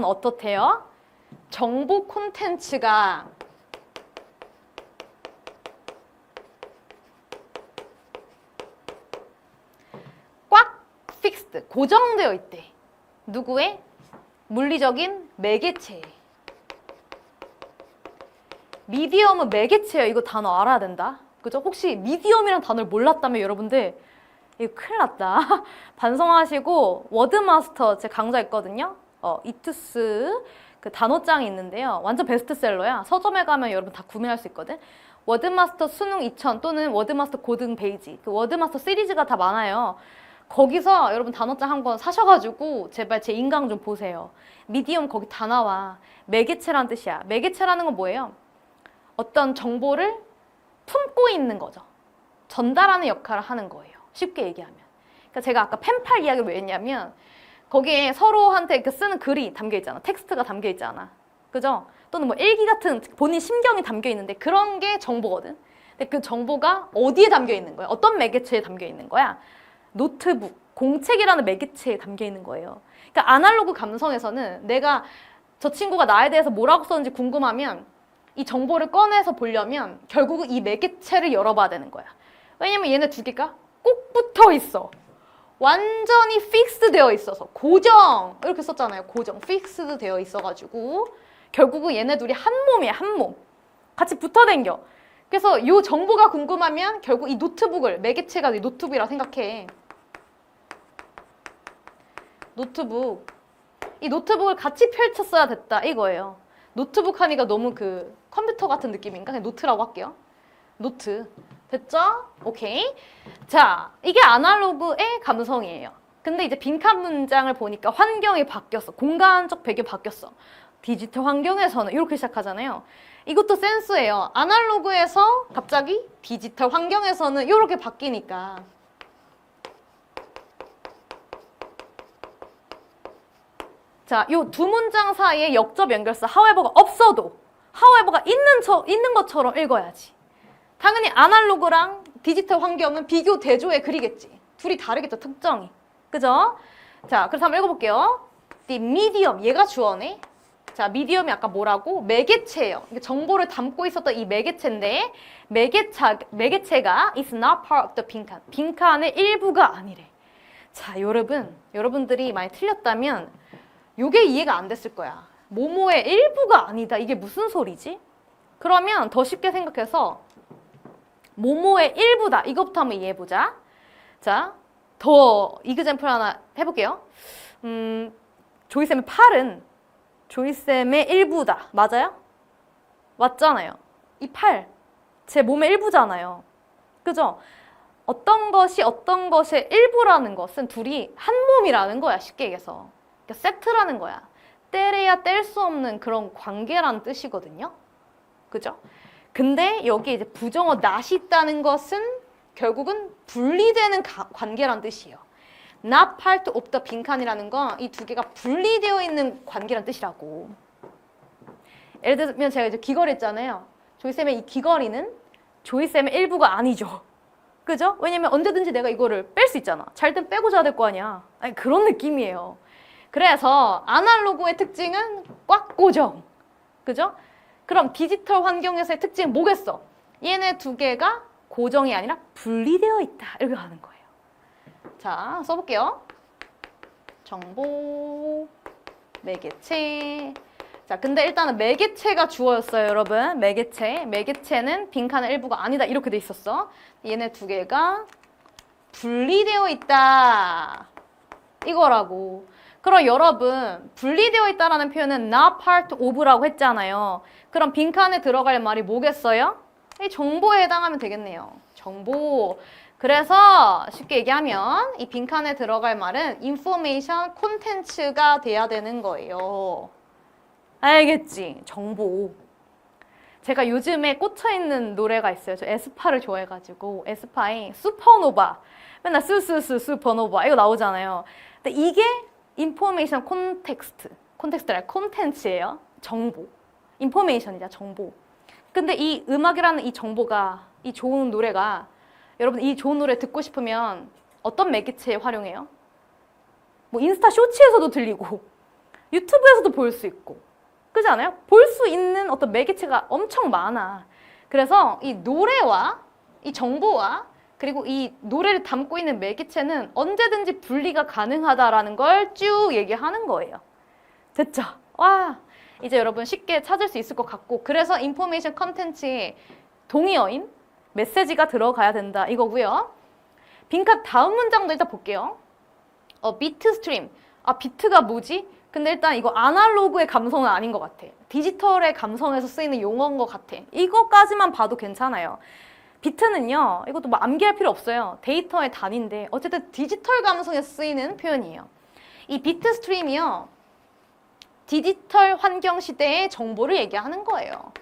어떻대요? 정보 콘텐츠가 꽉 픽스드, 고정되어 있대. 누구의? 물리적인 매개체. 미디엄은 매개체예요. 이거 단어 알아야 된다. 그죠? 혹시 미디엄이란 단어를 몰랐다면 여러분들 이거 큰일 났다. 반성하시고 워드마스터 제 강좌 있거든요. 이투스 그 단어장이 있는데요. 완전 베스트셀러야. 서점에 가면 여러분 다 구매할 수 있거든. 워드마스터 수능 2000 또는 워드마스터 고등 베이지. 그 워드마스터 시리즈가 다 많아요. 거기서 여러분 단어장 한 권 사셔가지고 제발 제 인강 좀 보세요. 미디엄 거기 다 나와. 매개체란 뜻이야. 매개체라는 건 뭐예요? 어떤 정보를 품고 있는 거죠. 전달하는 역할을 하는 거예요. 쉽게 얘기하면. 그러니까 제가 아까 펜팔 이야기를 왜 했냐면 거기에 서로한테 이렇게 쓰는 글이 담겨 있잖아. 텍스트가 담겨 있잖아. 그죠? 또는 뭐 일기 같은 본인 심경이 담겨 있는데 그런 게 정보거든. 근데 그 정보가 어디에 담겨 있는 거야? 어떤 매개체에 담겨 있는 거야? 노트북, 공책이라는 매개체에 담겨 있는 거예요. 그러니까 아날로그 감성에서는 내가 저 친구가 나에 대해서 뭐라고 썼는지 궁금하면 이 정보를 꺼내서 보려면 결국은 이 매개체를 열어봐야 되는 거야. 왜냐면 얘네 두 개가 꼭 붙어 있어. 완전히 픽스드 되어 있어서 고정 이렇게 썼잖아요. 고정, 픽스드 되어 있어가지고 결국은 얘네 둘이 한 몸이야. 한 몸. 같이 붙어 댕겨. 그래서 이 정보가 궁금하면 결국 이 노트북을 매개체가 이 노트북이라 생각해. 노트북. 이 노트북을 같이 펼쳤어야 됐다 이거예요. 노트북 하니까 너무 그 컴퓨터 같은 느낌인가? 그냥 노트라고 할게요. 노트. 됐죠? 오케이. 자, 이게 아날로그의 감성이에요. 근데 이제 빈칸 문장을 보니까 환경이 바뀌었어. 공간적 배경이 바뀌었어. 디지털 환경에서는 이렇게 시작하잖아요. 이것도 센스예요. 아날로그에서 갑자기 디지털 환경에서는 이렇게 바뀌니까. 자, 요 두 문장 사이에 역접 연결사 however가 없어도 however가 있는 것처럼 읽어야지. 당연히 아날로그랑 디지털 환경은 비교 대조해 그리겠지. 둘이 다르겠죠, 특성이. 그죠? 자, 그래서 한번 읽어볼게요. The medium, 얘가 주어네. 자, 미디엄이 아까 뭐라고? 매개체예요. 정보를 담고 있었던 이 매개체인데 매개체가 is not part of the 빈칸. 빈칸의 일부가 아니래. 자, 여러분들이 많이 틀렸다면 이게 이해가 안 됐을 거야. 뭐뭐의 일부가 아니다. 이게 무슨 소리지? 그러면 더 쉽게 생각해서 뭐뭐의 일부다. 이것부터 한번 이해해보자. 자, 더 이그젬플 하나 해볼게요. 조이쌤의 팔은 조이쌤의 일부다. 맞아요? 맞잖아요. 이 팔, 제 몸의 일부잖아요. 그죠? 어떤 것의 일부라는 것은 둘이 한 몸이라는 거야. 쉽게 얘기해서. 그러니까 세트라는 거야. 떼래야 뗄 수 없는 그런 관계라는 뜻이거든요. 그죠? 근데 여기 이제 부정어 not이 있다는 것은 결국은 분리되는 관계란 뜻이에요. not part of the 빈칸이라는 건 이 두 개가 분리되어 있는 관계란 뜻이라고. 예를 들면 제가 이제 귀걸이 했잖아요. 조이쌤의 이 귀걸이는 조이쌤의 일부가 아니죠. 그죠? 왜냐면 언제든지 내가 이거를 뺄 수 있잖아. 잘 땐 빼고 자야 될 거 아니야. 아니, 그런 느낌이에요. 그래서 아날로그의 특징은 꽉 고정. 그죠? 그럼 디지털 환경에서의 특징은 뭐겠어? 얘네 두 개가 고정이 아니라 분리되어 있다. 이렇게 가는 거예요. 자, 써볼게요. 정보, 매개체. 자, 근데 일단은 매개체가 주어였어요, 여러분. 매개체. 매개체는 빈칸의 일부가 아니다. 이렇게 돼 있었어. 얘네 두 개가 분리되어 있다. 이거라고. 그럼 여러분, 분리되어 있다라는 표현은 not part of라고 했잖아요. 그럼 빈칸에 들어갈 말이 뭐겠어요? 이 정보에 해당하면 되겠네요. 정보. 그래서 쉽게 얘기하면 이 빈칸에 들어갈 말은 information content가 돼야 되는 거예요. 알겠지? 정보. 제가 요즘에 꽂혀있는 노래가 있어요. 저 에스파를 좋아해가지고 에스파의 슈퍼노바. 맨날 슈퍼노바 이거 나오잖아요. 근데 이게 information 콘텍스트라 콘텐츠예요. 정보. information이자 정보. 근데 이 음악이라는 이 정보가 이 좋은 노래가 여러분 이 좋은 노래 듣고 싶으면 어떤 매개체에 활용해요? 뭐 인스타 쇼츠에서도 들리고 유튜브에서도 볼 수 있고 그렇지 않아요? 볼 수 있는 어떤 매개체가 엄청 많아. 그래서 이 노래와 이 정보와 그리고 이 노래를 담고 있는 매개체는 언제든지 분리가 가능하다라는 걸 쭉 얘기하는 거예요. 됐죠? 와, 이제 여러분 쉽게 찾을 수 있을 것 같고 그래서 인포메이션 컨텐츠에 동의어인 메시지가 들어가야 된다 이거고요. 빈칸 다음 문장도 일단 볼게요. 비트 스트림. 아, 비트가 뭐지? 근데 일단 이거 아날로그의 감성은 아닌 것 같아. 디지털의 감성에서 쓰이는 용어인 것 같아. 이거까지만 봐도 괜찮아요. 비트는요, 이것도 뭐 암기할 필요 없어요. 데이터의 단위인데 어쨌든 디지털 감성에 쓰이는 표현이에요. 이 비트 스트림이요, 디지털 환경 시대의 정보를 얘기하는 거예요.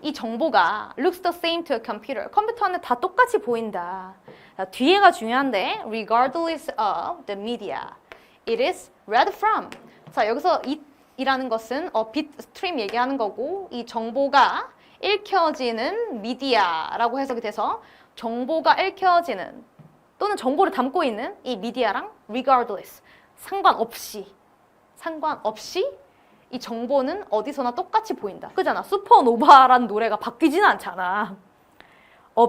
이 정보가 looks the same to a computer. 컴퓨터는 다 똑같이 보인다. 자, 뒤에가 중요한데 regardless of the media. It is read from. 자, 여기서 it이라는 것은 bit stream 얘기하는 거고 이 정보가 읽혀지는 미디어라고 해석이 돼서 정보가 읽혀지는 또는 정보를 담고 있는 이 미디어랑 regardless 상관없이 이 정보는 어디서나 똑같이 보인다. 그잖아. 슈퍼노바라는 노래가 바뀌지는 않잖아.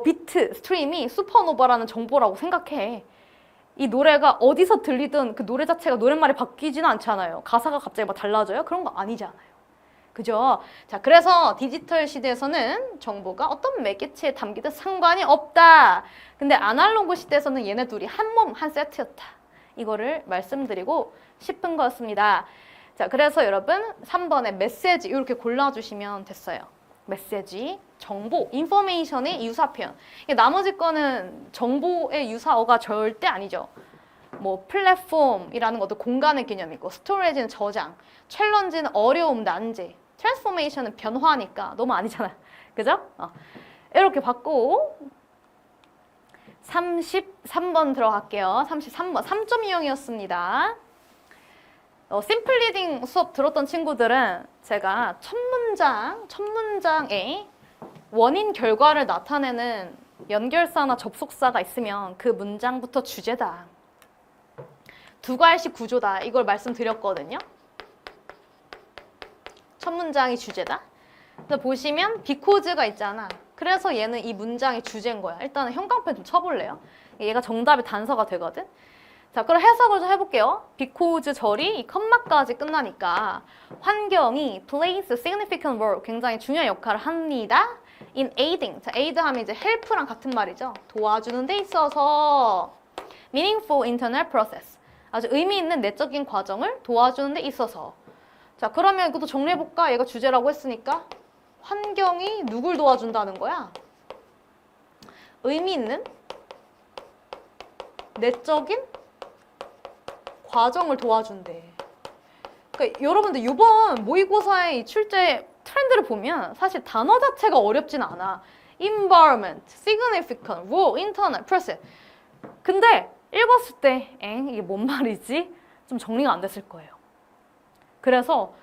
비트 스트림이 슈퍼노바라는 정보라고 생각해. 이 노래가 어디서 들리든 그 노래 자체가 노랫말이 바뀌지는 않잖아요. 가사가 갑자기 막 달라져요? 그런 거 아니잖아요. 그죠? 자, 그래서 디지털 시대에서는 정보가 어떤 매개체에 담기든 상관이 없다. 근데 아날로그 시대에서는 얘네 둘이 한 몸, 한 세트였다. 이거를 말씀드리고 싶은 거였습니다. 자, 그래서 여러분 3번에 메시지 이렇게 골라주시면 됐어요. 메시지, 정보, 인포메이션의 유사 표현. 나머지 거는 정보의 유사어가 절대 아니죠. 뭐 플랫폼이라는 것도 공간의 개념이고 스토리지는 저장, 챌린지는 어려움, 난제, 트랜스포메이션은 변화니까 너무 아니잖아. 그죠? 이렇게 받고 33번 들어갈게요. 33번 3점 유형이었습니다. 심플 리딩 수업 들었던 친구들은 제가 첫 문장에 원인 결과를 나타내는 연결사나 접속사가 있으면 그 문장부터 주제다. 두 갈씩 구조다. 이걸 말씀드렸거든요. 첫 문장이 주제다. 그래서 보시면 because가 있잖아. 그래서 얘는 이 문장이 주제인 거야. 일단은 형광펜 좀 쳐볼래요? 얘가 정답의 단서가 되거든. 자, 그럼 해석을 좀 해볼게요. because 절이 이 컴마까지 끝나니까 환경이 plays a significant role, 굉장히 중요한 역할을 합니다. in aiding. 자, aid 하면 이제 help랑 같은 말이죠. 도와주는 데 있어서 meaningful internal process. 아주 의미 있는 내적인 과정을 도와주는 데 있어서. 자, 그러면 이것도 정리해볼까? 얘가 주제라고 했으니까 환경이 누굴 도와준다는 거야? 의미 있는 내적인 과정을 도와준대. 그러니까 여러분들 이번 모의고사의 출제 트렌드를 보면 사실 단어 자체가 어렵진 않아. environment, significant, role, internal, process. 근데 읽었을 때 이게 뭔 말이지? 좀 정리가 안 됐을 거예요. 그래서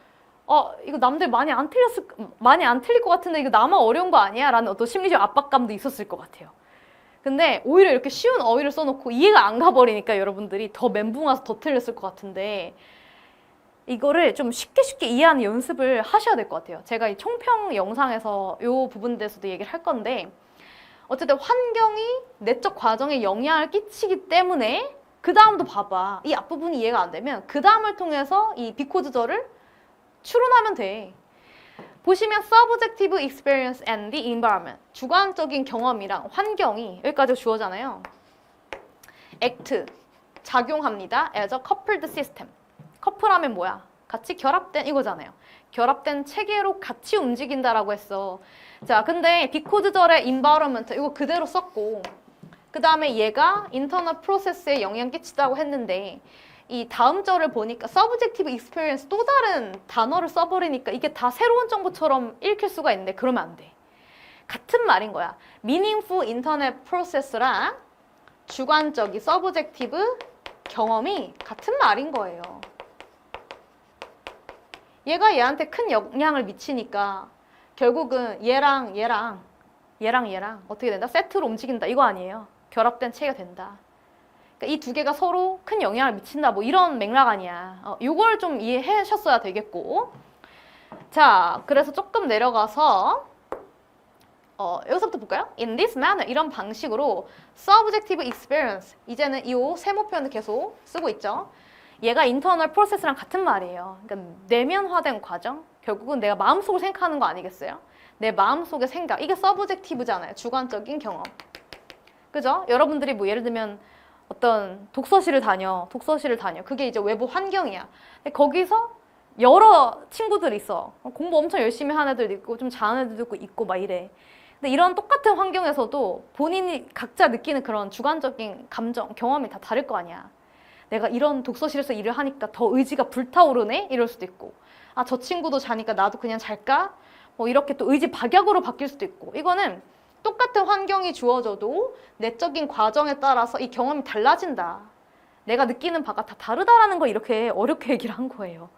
이거 남들 많이 안 틀릴 것 같은데 이거 나만 어려운 거 아니야? 라는 어떤 심리적 압박감도 있었을 것 같아요. 근데 오히려 이렇게 쉬운 어휘를 써놓고 이해가 안 가버리니까 여러분들이 더 멘붕 와서 더 틀렸을 것 같은데 이거를 좀 쉽게 이해하는 연습을 하셔야 될 것 같아요. 제가 이 총평 영상에서 이 부분에 대해서도 얘기를 할 건데 어쨌든 환경이 내적 과정에 영향을 끼치기 때문에 그 다음도 봐봐. 이 앞부분이 이해가 안 되면 그 다음을 통해서 이 비코즈절을 추론하면 돼. 보시면 subjective experience and the environment. 주관적인 경험이랑 환경이 여기까지 주어잖아요. act, 작용합니다. as a coupled system. 커플하면 뭐야? 같이 결합된 이거잖아요. 결합된 체계로 같이 움직인다라고 했어. 자, 근데 비코즈절의 environment 이거 그대로 썼고 그 다음에 얘가 internal process에 영향 끼치다고 했는데 이 다음 절을 보니까 subjective experience 또 다른 단어를 써버리니까 이게 다 새로운 정보처럼 읽힐 수가 있는데 그러면 안 돼. 같은 말인 거야. meaningful internal process랑 주관적인 subjective 경험이 같은 말인 거예요. 얘가 얘한테 큰 영향을 미치니까 결국은 얘랑 어떻게 된다? 세트로 움직인다. 이거 아니에요. 결합된 체계가 된다. 그러니까 이 두 개가 서로 큰 영향을 미친다. 뭐 이런 맥락 아니야. 이걸 좀 이해하셨어야 되겠고. 자, 그래서 조금 내려가서 여기서부터 볼까요? In this manner, 이런 방식으로 subjective experience, 이제는 이 세모 표현을 계속 쓰고 있죠. 얘가 internal process랑 같은 말이에요. 그러니까 내면화된 과정, 결국은 내가 마음속으로 생각하는 거 아니겠어요? 내 마음속의 생각, 이게 subjective잖아요. 주관적인 경험. 그죠? 여러분들이 뭐 예를 들면 어떤 독서실을 다녀. 그게 이제 외부 환경이야. 근데 거기서 여러 친구들이 있어. 공부 엄청 열심히 하는 애들도 있고 좀 잘하는 애들도 있고 막 이래. 근데 이런 똑같은 환경에서도 본인이 각자 느끼는 그런 주관적인 감정, 경험이 다 다를 거 아니야. 내가 이런 독서실에서 일을 하니까 더 의지가 불타오르네? 이럴 수도 있고 저 친구도 자니까 나도 그냥 잘까? 뭐 이렇게 또 의지 박약으로 바뀔 수도 있고 이거는 똑같은 환경이 주어져도 내적인 과정에 따라서 이 경험이 달라진다. 내가 느끼는 바가 다 다르다라는 걸 이렇게 어렵게 얘기를 한 거예요.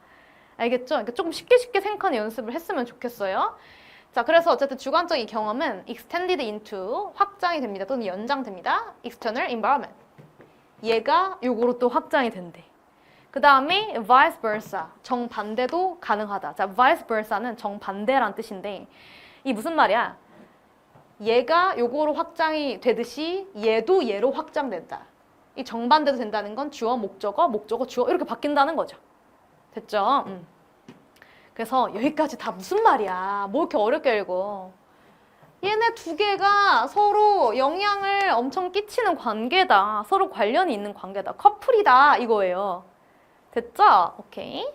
알겠죠? 그러니까 조금 쉽게 생각하는 연습을 했으면 좋겠어요. 자, 그래서 어쨌든 주관적인 경험은 extended into 확장이 됩니다. 또는 연장됩니다. external environment. 얘가 요거로 또 확장이 된대. 그 다음에 vice versa, 정반대도 가능하다. 자, vice versa는 정반대란 뜻인데 이 무슨 말이야? 얘가 요거로 확장이 되듯이 얘도 얘로 확장된다. 이 정반대도 된다는 건 주어, 목적어, 주어 이렇게 바뀐다는 거죠. 됐죠? 그래서 여기까지 다 무슨 말이야? 뭐 이렇게 어렵게 읽어? 얘네 두 개가 서로 영향을 엄청 끼치는 관계다. 서로 관련이 있는 관계다. 커플이다. 이거예요. 됐죠? 오케이.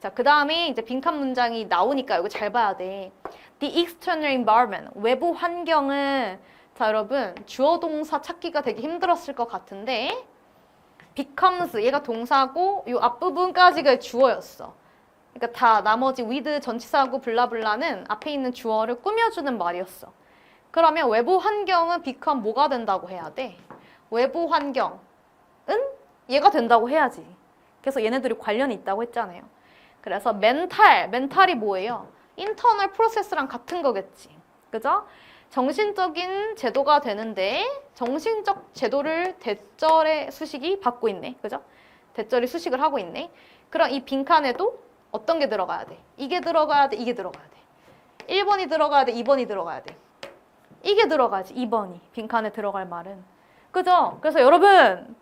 자, 그 다음에 이제 빈칸 문장이 나오니까 이거 잘 봐야 돼. The external environment. 외부 환경은 자, 여러분 주어 동사 찾기가 되게 힘들었을 것 같은데 becomes 얘가 동사고 이 앞부분까지가 주어였어. 그러니까 다 나머지 with 전치사하고 블라블라는 앞에 있는 주어를 꾸며주는 말이었어. 그러면 외부 환경은 become 뭐가 된다고 해야 돼? 외부 환경은 얘가 된다고 해야지. 그래서 얘네들이 관련이 있다고 했잖아요. 그래서 멘탈이 뭐예요? internal process랑 같은 거겠지. 그죠? 정신적인 제도가 되는데 정신적 제도를 대절의 수식이 받고 있네. 그죠? 대절이 수식을 하고 있네. 그럼 이 빈칸에도 어떤 게 들어가야 돼? 이게 들어가야 돼, 이게 들어가야 돼. 1번이 들어가야 돼, 2번이 들어가야 돼. 이게 들어가지, 2번이. 빈칸에 들어갈 말은. 그죠? 그래서 여러분,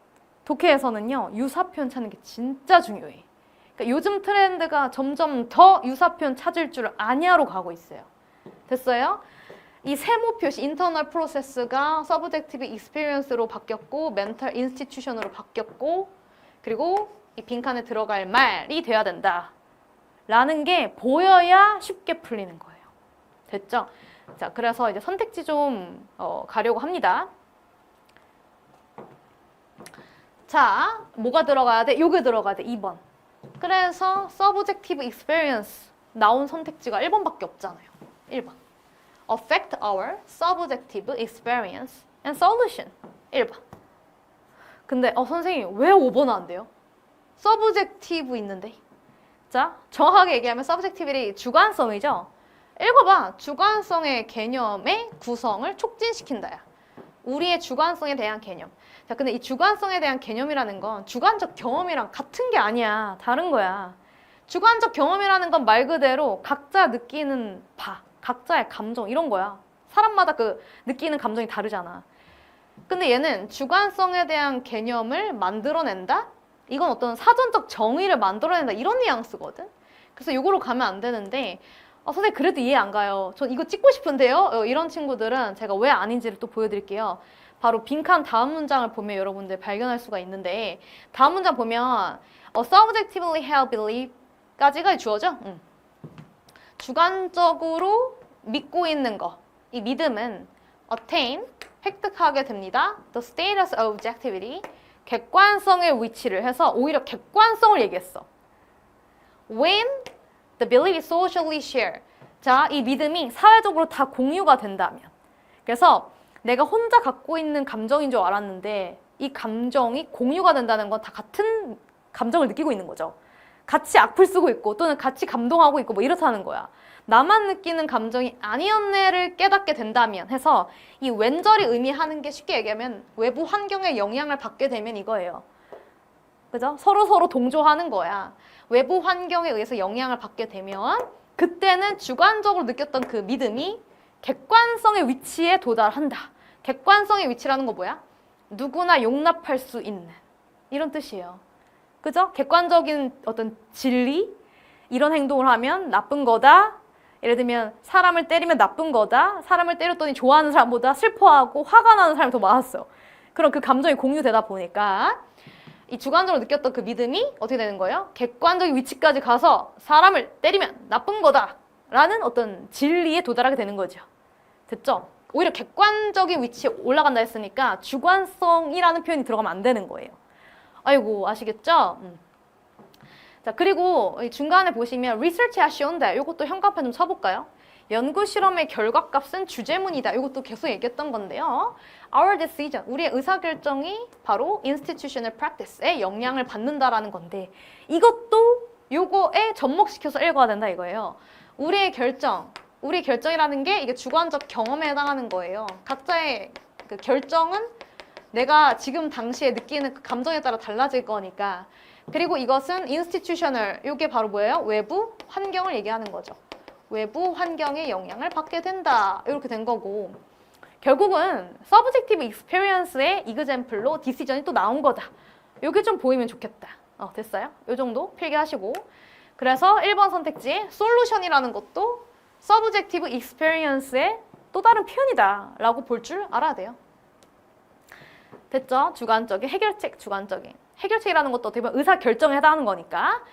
독해에서는요, 유사표현 찾는 게 진짜 중요해. 그러니까 요즘 트렌드가 점점 더 유사표현 찾을 줄 아냐로 가고 있어요. 됐어요? 이 세모 표시, internal process가 subjective experience로 바뀌었고, mental institution으로 바뀌었고, 그리고 이 빈칸에 들어갈 말이 돼야 된다. 라는 게 보여야 쉽게 풀리는 거예요. 됐죠? 자, 그래서 이제 선택지 좀 가려고 합니다. 자, 뭐가 들어가야 돼? 요게 들어가야 돼, 2번. 그래서 subjective experience 나온 선택지가 1번밖에 없잖아요. 1번. affect our subjective experience and solution. 1번. 근데 선생님 왜 5번은 안 돼요? 서브젝티브 있는데. 자, 정확하게 얘기하면 서브젝티브이 주관성이죠. 읽어봐. 주관성의 개념의 구성을 촉진시킨다야. 우리의 주관성에 대한 개념. 자, 근데 이 주관성에 대한 개념이라는 건 주관적 경험이랑 같은 게 아니야. 다른 거야. 주관적 경험이라는 건 말 그대로 각자 느끼는 각자의 감정 이런 거야. 사람마다 그 느끼는 감정이 다르잖아. 근데 얘는 주관성에 대한 개념을 만들어낸다? 이건 어떤 사전적 정의를 만들어낸다 이런 뉘앙스거든? 그래서 이거로 가면 안 되는데 선생님 그래도 이해 안 가요. 전 이거 찍고 싶은데요? 이런 친구들은 제가 왜 아닌지를 또 보여드릴게요. 바로 빈칸 다음 문장을 보면 여러분들 발견할 수가 있는데 다음 문장 보면 subjectively held belief까지가 주어져. 주관적으로 믿고 있는 거. 이 믿음은 attain, 획득하게 됩니다. The status of objectivity, 객관성의 위치를 해서 오히려 객관성을 얘기했어. When the belief is socially shared. 자, 이 믿음이 사회적으로 다 공유가 된다면. 그래서 내가 혼자 갖고 있는 감정인 줄 알았는데 이 감정이 공유가 된다는 건 다 같은 감정을 느끼고 있는 거죠. 같이 악플 쓰고 있고 또는 같이 감동하고 있고 뭐 이렇다는 거야. 나만 느끼는 감정이 아니었네를 깨닫게 된다면 해서 이 왼절이 의미하는 게 쉽게 얘기하면 외부 환경의 영향을 받게 되면 이거예요. 그죠? 서로 동조하는 거야. 외부 환경에 의해서 영향을 받게 되면 그때는 주관적으로 느꼈던 그 믿음이 객관성의 위치에 도달한다. 객관성의 위치라는 거 뭐야? 누구나 용납할 수 있는 이런 뜻이에요. 그죠? 객관적인 어떤 진리? 이런 행동을 하면 나쁜 거다. 예를 들면 사람을 때리면 나쁜 거다. 사람을 때렸더니 좋아하는 사람보다 슬퍼하고 화가 나는 사람이 더 많았어요. 그럼 그 감정이 공유되다 보니까 이 주관적으로 느꼈던 그 믿음이 어떻게 되는 거예요? 객관적인 위치까지 가서 사람을 때리면 나쁜 거다 라는 어떤 진리에 도달하게 되는 거죠. 됐죠? 오히려 객관적인 위치에 올라간다 했으니까 주관성이라는 표현이 들어가면 안 되는 거예요. 아이고 아시겠죠? 자, 그리고 중간에 보시면 research has shown that 이것도 현관판 좀 쳐볼까요? 연구 실험의 결과값은 주제문이다. 이것도 계속 얘기했던 건데요. Our decision, 우리의 의사결정이 바로 institutional practice에 영향을 받는다라는 건데 이것도 요거에 접목시켜서 읽어야 된다 이거예요. 우리의 결정이라는 게 이게 주관적 경험에 해당하는 거예요. 각자의 그 결정은 내가 지금 당시에 느끼는 그 감정에 따라 달라질 거니까. 그리고 이것은 institutional, 이게 바로 뭐예요? 외부 환경을 얘기하는 거죠. 외부 환경의 영향을 받게 된다. 이렇게 된 거고. 결국은 subjective experience의 example로 decision이 또 나온 거다. 이게 좀 보이면 좋겠다. 됐어요? 이 정도 필기하시고. 그래서 1번 선택지 solution이라는 것도 subjective experience의 또 다른 표현이다 라고 볼 줄 알아야 돼요. 됐죠? 주관적인 해결책, 주관적인. 해결책이라는 것도 어떻게 보면 의사결정에 해당하는 거니까.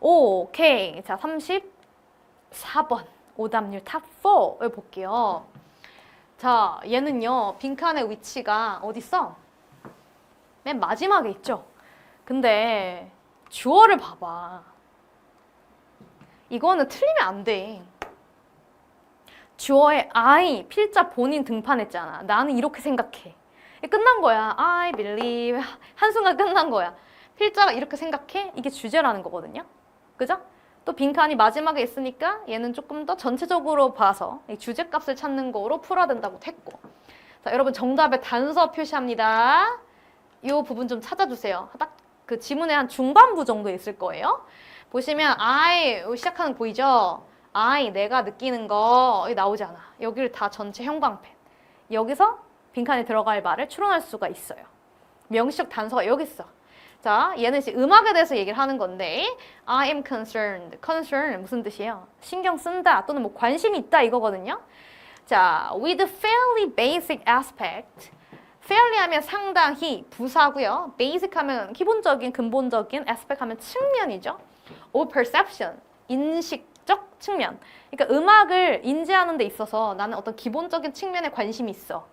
오케이. 자, 34번. 오답률 탑4를 볼게요. 자, 얘는요. 빈칸의 위치가 어디 있어? 맨 마지막에 있죠? 근데 주어를 봐봐. 이거는 틀리면 안 돼. 주어에 I, 필자 본인 등판했잖아. 나는 이렇게 생각해. 끝난 거야. I believe. 한순간 끝난 거야. 필자가 이렇게 생각해? 이게 주제라는 거거든요. 그죠? 또 빈칸이 마지막에 있으니까 얘는 조금 더 전체적으로 봐서 주제값을 찾는 거로 풀어야 된다고 했고. 자, 여러분 정답의 단서 표시합니다. 이 부분 좀 찾아주세요. 딱 그 지문의 한 중반부 정도 있을 거예요. 보시면 I 시작하는 거 보이죠? I, 내가 느끼는 거 나오잖아. 여기를 다 전체 형광펜. 여기서 빈칸에 들어갈 말을 추론할 수가 있어요. 명시적 단서가 여기 있어. 자, 얘는 이제 음악에 대해서 얘기를 하는 건데 I am concerned. concern 무슨 뜻이에요? 신경 쓴다 또는 뭐 관심이 있다 이거거든요. 자, with fairly basic aspect. fairly 하면 상당히 부사고요. basic 하면 기본적인, 근본적인, aspect 하면 측면이죠. or perception, 인식적 측면. 그러니까 음악을 인지하는 데 있어서 나는 어떤 기본적인 측면에 관심이 있어.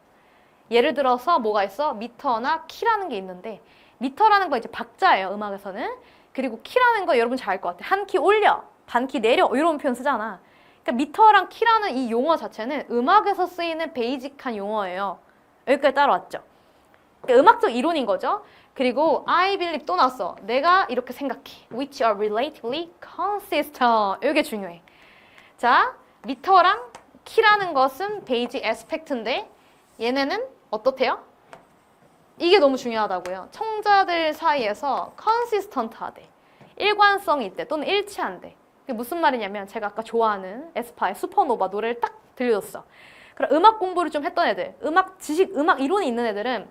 예를 들어서 뭐가 있어? 미터나 키라는 게 있는데 미터라는 거 이제 박자예요, 음악에서는. 그리고 키라는 거 여러분 잘 알 것 같아. 한 키 올려, 반 키 내려 이런 표현 쓰잖아. 그러니까 미터랑 키라는 이 용어 자체는 음악에서 쓰이는 베이직한 용어예요. 여기까지 따라왔죠. 그러니까 음악적 이론인 거죠. 그리고 I believe 또 나왔어. 내가 이렇게 생각해. Which are relatively consistent. 이게 중요해. 자, 미터랑 키라는 것은 베이직 에스펙트인데 얘네는 어떻대요? 이게 너무 중요하다고요. 청자들 사이에서 consistent하대. 일관성이 있대. 또는 일치한대. 그게 무슨 말이냐면 제가 아까 좋아하는 에스파의 슈퍼노바 노래를 딱 들려줬어. 그럼 음악 공부를 좀 했던 애들, 음악 지식, 음악 이론이 있는 애들은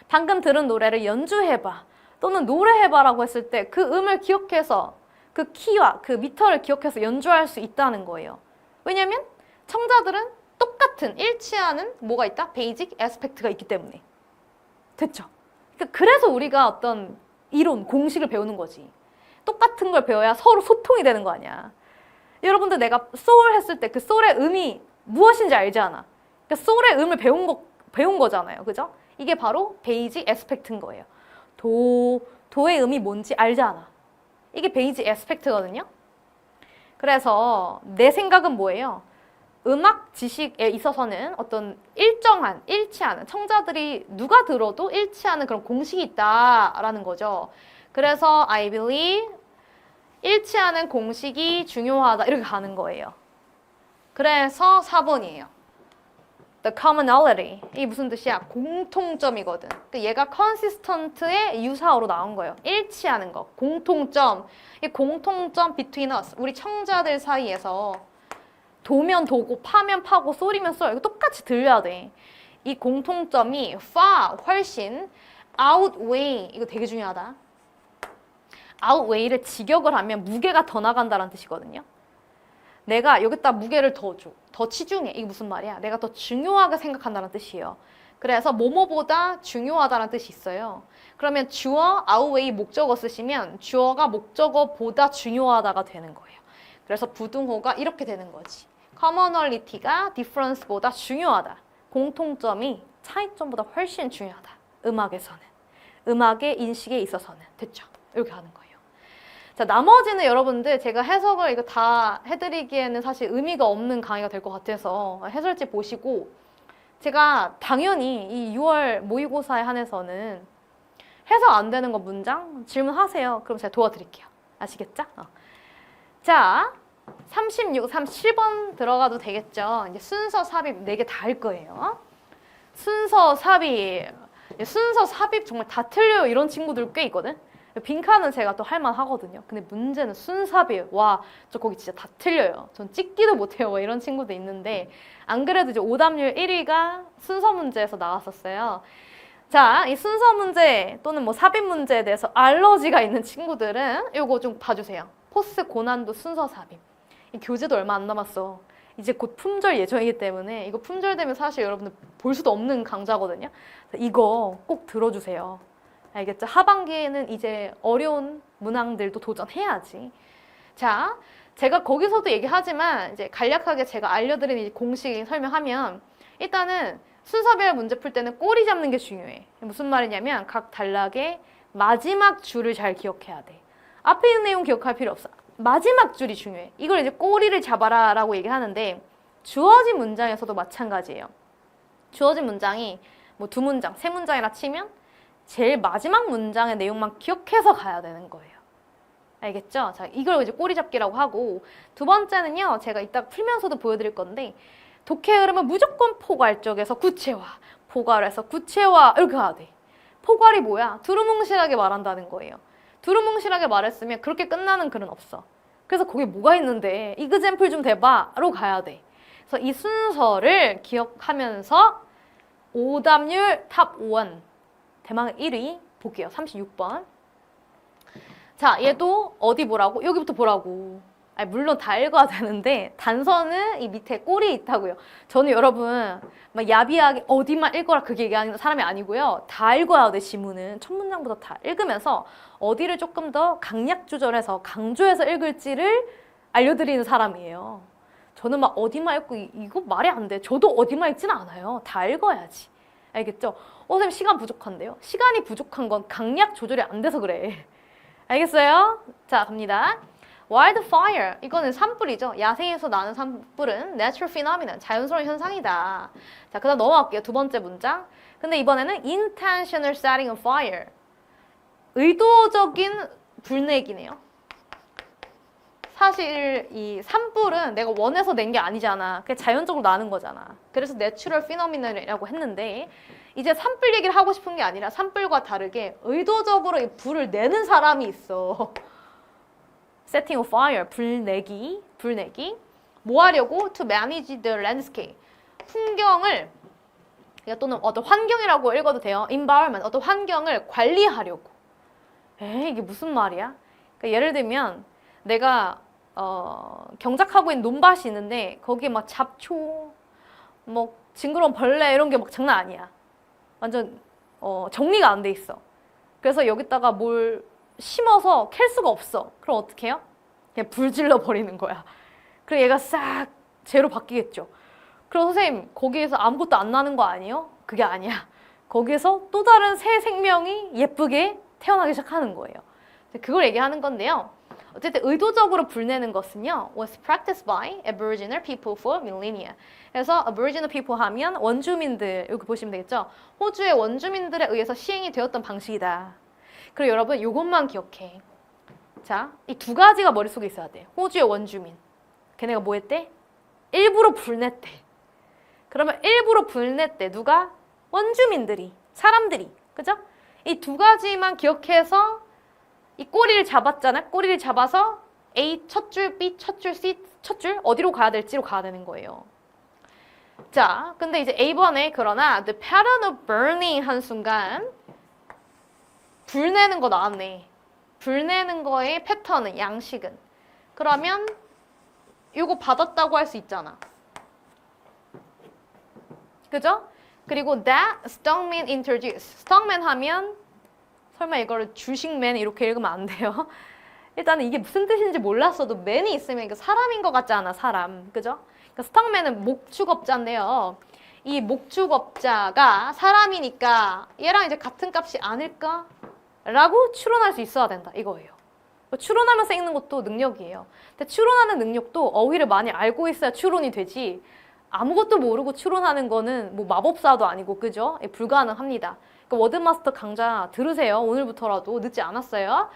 방금 들은 노래를 연주해봐 또는 노래해봐라고 했을 때 그 음을 기억해서 그 키와 그 미터를 기억해서 연주할 수 있다는 거예요. 왜냐면 청자들은 똑같은 일치하는 뭐가 있다? 베이직 에스펙트가 있기 때문에. 됐죠? 그래서 우리가 어떤 이론, 공식을 배우는 거지. 똑같은 걸 배워야 서로 소통이 되는 거 아니야. 여러분들 내가 소울 했을 때 그 소울의 음이 무엇인지 알잖아. 그러니까 소울의 음을 배운 거잖아요. 그죠? 이게 바로 베이직 에스펙트인 거예요. 도의 음이 뭔지 알잖아. 이게 베이직 에스펙트거든요. 그래서 내 생각은 뭐예요? 음악 지식에 있어서는 어떤 일정한, 일치하는, 청자들이 누가 들어도 일치하는 그런 공식이 있다라는 거죠. 그래서 I believe 일치하는 공식이 중요하다 이렇게 가는 거예요. 그래서 4번이에요. The commonality. 이게 무슨 뜻이야? 공통점이거든. 얘가 consistent의 유사어로 나온 거예요. 일치하는 거. 공통점. 이 공통점 between us. 우리 청자들 사이에서 도면 도고 파면 파고 쏘리면 쏘. 이거 똑같이 들려야 돼. 이 공통점이 far, 훨씬 outweigh. 이거 되게 중요하다. outweigh를 직역을 하면 무게가 더 나간다는 뜻이거든요. 내가 여기다 무게를 더 줘. 더 치중해. 이게 무슨 말이야? 내가 더 중요하게 생각한다는 뜻이에요. 그래서 뭐뭐보다 중요하다는 뜻이 있어요. 그러면 주어, outweigh 목적어 쓰시면 주어가 목적어보다 중요하다가 되는 거예요. 그래서 부등호가 이렇게 되는 거지. commonality가 difference보다 중요하다. 공통점이 차이점보다 훨씬 중요하다. 음악에서는. 음악의 인식에 있어서는. 됐죠? 이렇게 하는 거예요. 자, 나머지는 여러분들 제가 해석을 이거 다 해드리기에는 사실 의미가 없는 강의가 될 것 같아서 해설지 보시고 제가 당연히 이 6월 모의고사에 한해서는 해석 안 되는 거 문장 질문하세요. 그럼 제가 도와드릴게요. 아시겠죠? 자, 36, 37번 들어가도 되겠죠? 이제 순서 삽입 4개 다 할 거예요. 순서 삽입. 순서 삽입 정말 다 틀려요. 이런 친구들 꽤 있거든? 빈칸은 제가 또 할만하거든요. 근데 문제는 순삽입. 와, 저 거기 진짜 다 틀려요. 전 찍기도 못해요. 뭐 이런 친구도 있는데 안 그래도 이제 오답률 1위가 순서 문제에서 나왔었어요. 자, 이 순서 문제 또는 뭐 삽입 문제에 대해서 알러지가 있는 친구들은 이거 좀 봐주세요. 포스 고난도 순서 삽입. 이 교재도 얼마 안 남았어. 이제 곧 품절 예정이기 때문에 이거 품절되면 사실 여러분들 볼 수도 없는 강좌거든요. 이거 꼭 들어주세요. 알겠죠? 하반기에는 이제 어려운 문항들도 도전해야지. 자, 제가 거기서도 얘기하지만 이제 간략하게 제가 알려드린 공식 설명하면 일단은 순서별 문제 풀 때는 꼬리 잡는 게 중요해. 무슨 말이냐면 각 단락의 마지막 줄을 잘 기억해야 돼. 앞에 있는 내용 기억할 필요 없어. 마지막 줄이 중요해. 이걸 이제 꼬리를 잡아라 라고 얘기하는데 주어진 문장에서도 마찬가지예요. 주어진 문장이 뭐 2문장, 3문장이라 치면 제일 마지막 문장의 내용만 기억해서 가야 되는 거예요. 알겠죠? 자, 이걸 이제 꼬리 잡기라고 하고 두 번째는요. 제가 이따 풀면서도 보여드릴 건데 독해 흐름은 무조건 포괄적에서 구체화, 포괄에서 구체화 이렇게 가야 돼. 포괄이 뭐야? 두루뭉실하게 말한다는 거예요. 두루뭉실하게 말했으면 그렇게 끝나는 글은 없어. 그래서 거기 뭐가 있는데 이그젬플 좀 대봐로 가야 돼. 그래서 이 순서를 기억하면서 오답률 탑 1 대망 1위 볼게요. 36번. 자, 얘도 어디 보라고? 여기부터 보라고. 아니, 물론 다 읽어야 되는데 단서는 이 밑에 꼴이 있다고요. 저는 여러분 막 야비하게 어디만 읽어라 그렇게 얘기하는 사람이 아니고요. 다 읽어야 돼. 지문은 첫 문장부터 다 읽으면서 어디를 조금 더 강약 조절해서 강조해서 읽을지를 알려드리는 사람이에요. 저는 막 어디만 읽고 이거 말이 안 돼. 저도 어디만 읽지는 않아요. 다 읽어야지. 알겠죠? 선생님 시간 부족한데요? 시간이 부족한 건 강약 조절이 안 돼서 그래. 알겠어요? 자, 갑니다. wildfire, 이거는 산불이죠. 야생에서 나는 산불은 natural phenomenon, 자연스러운 현상이다. 자, 그 다음 넘어갈게요. 두 번째 문장. 근데 이번에는 intentional setting of fire. 의도적인 불내기네요. 사실 이 산불은 내가 원해서 낸 게 아니잖아. 그냥 자연적으로 나는 거잖아. 그래서 내추럴 피노미널이라고 했는데 이제 산불 얘기를 하고 싶은 게 아니라 산불과 다르게 의도적으로 이 불을 내는 사람이 있어. setting a fire, 불내기. 뭐 하려고? To manage the landscape. 풍경을 또는 어떤 환경이라고 읽어도 돼요. environment, 어떤 환경을 관리하려고. 이게 무슨 말이야? 그러니까 예를 들면 내가 경작하고 있는 논밭이 있는데 거기에 막 잡초, 뭐 징그러운 벌레 이런 게 막 장난 아니야. 완전 정리가 안 돼 있어. 그래서 여기다가 뭘 심어서 캘 수가 없어. 그럼 어떻게 해요? 그냥 불 질러 버리는 거야. 그리고 얘가 싹 재로 바뀌겠죠. 그럼 선생님 거기에서 아무것도 안 나는 거 아니에요? 그게 아니야. 거기에서 또 다른 새 생명이 예쁘게 태어나기 시작하는 거예요. 그걸 얘기하는 건데요. 어쨌든 의도적으로 불내는 것은요, was practiced by Aboriginal people for millennia. 그래서 Aboriginal people 하면 원주민들, 여기 보시면 되겠죠? 호주의 원주민들에 의해서 시행이 되었던 방식이다. 그리고 여러분, 이것만 기억해. 자, 이 두 가지가 머릿속에 있어야 돼. 호주의 원주민. 걔네가 뭐 했대? 일부러 불냈대. 그러면 일부러 불냈대. 누가? 원주민들이, 사람들이. 그죠? 이 두 가지만 기억해서 이 꼬리를 잡았잖아. 꼬리를 잡아서 A 첫 줄, B 첫 줄, C 첫 줄 어디로 가야 될지로 가야 되는 거예요. 자, 근데 이제 A번에 그러나 the pattern of burning 한 순간 불내는 거 나왔네. 불내는 거의 패턴은, 양식은. 그러면 이거 받았다고 할 수 있잖아. 그죠? 그리고 that Stockman introduced. Stockman 하면 설마 이거를 주식맨 이렇게 읽으면 안 돼요. 일단은 이게 무슨 뜻인지 몰랐어도 맨이 있으면 사람인 것 같지 않아, 사람. 그죠? 그러니까 스톡맨은 목축업자인데요. 이 목축업자가 사람이니까 얘랑 이제 같은 값이 아닐까? 라고 추론할 수 있어야 된다, 이거예요. 추론하면서 읽는 것도 능력이에요. 근데 추론하는 능력도 어휘를 많이 알고 있어야 추론이 되지, 아무것도 모르고 추론하는 거는 뭐 마법사도 아니고, 그죠? 불가능합니다. 그러니까 워드마스터 강좌 들으세요. 오늘부터라도. 늦지 않았어요.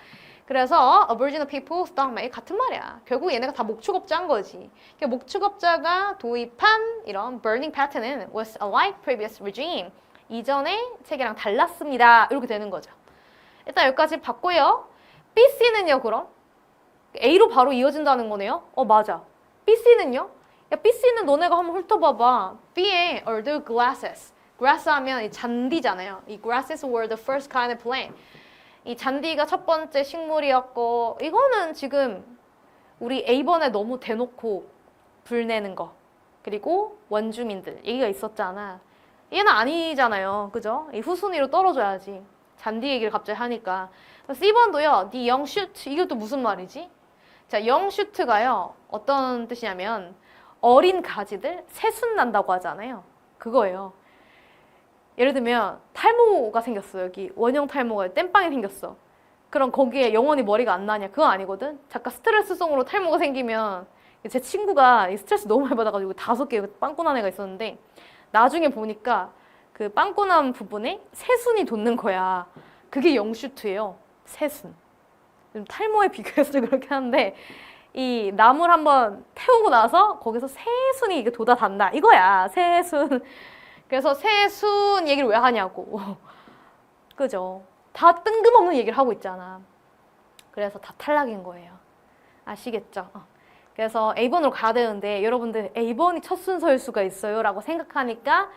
그래서 Aboriginal people, stockman 같은 말이야. 결국 얘네가 다 목축업자인 거지. 그러니까 목축업자가 도입한 이런 burning pattern은 was unlike previous regime. 이전의 체계랑 달랐습니다. 이렇게 되는 거죠. 일단 여기까지 봤고요. BC는요, 그럼? A로 바로 이어진다는 거네요. 맞아. BC는요? 야, BC는 너네가 한번 훑어봐봐. B의 are the glasses. grass 하면 이 잔디잖아요. 이 grasses were the first kind of plant. 이 잔디가 첫 번째 식물이었고, 이거는 지금 우리 A번에 너무 대놓고 불내는 거. 그리고 원주민들 얘기가 있었잖아. 얘는 아니잖아요. 그죠? 이 후순위로 떨어져야지. 잔디 얘기를 갑자기 하니까. C번도요. The young shoot. 이것도 무슨 말이지? 자, young shoot가요. 어떤 뜻이냐면 어린 가지들 새순 난다고 하잖아요. 그거예요. 예를 들면 탈모가 생겼어. 여기 원형 탈모가 땜빵이 생겼어. 그럼 거기에 영원히 머리가 안 나냐? 그건 아니거든. 잠깐 스트레스성으로 탈모가 생기면, 제 친구가 스트레스 너무 많이 받아가지고 5개 빵꾸난 애가 있었는데 나중에 보니까 그 빵꾸난 부분에 새순이 돋는 거야. 그게 영슈트예요. 새순. 탈모에 비교해서 그렇게 하는데 이 나무를 한번 태우고 나서 거기서 새순이 돋아단다. 이거야. 새순. 그래서 새순 얘기를 왜 하냐고. 그죠? 다 뜬금없는 얘기를 하고 있잖아. 그래서 다 탈락인 거예요. 아시겠죠? 그래서 A번으로 가야 되는데 여러분들 A번이 첫 순서일 수가 있어요 라고 생각하니까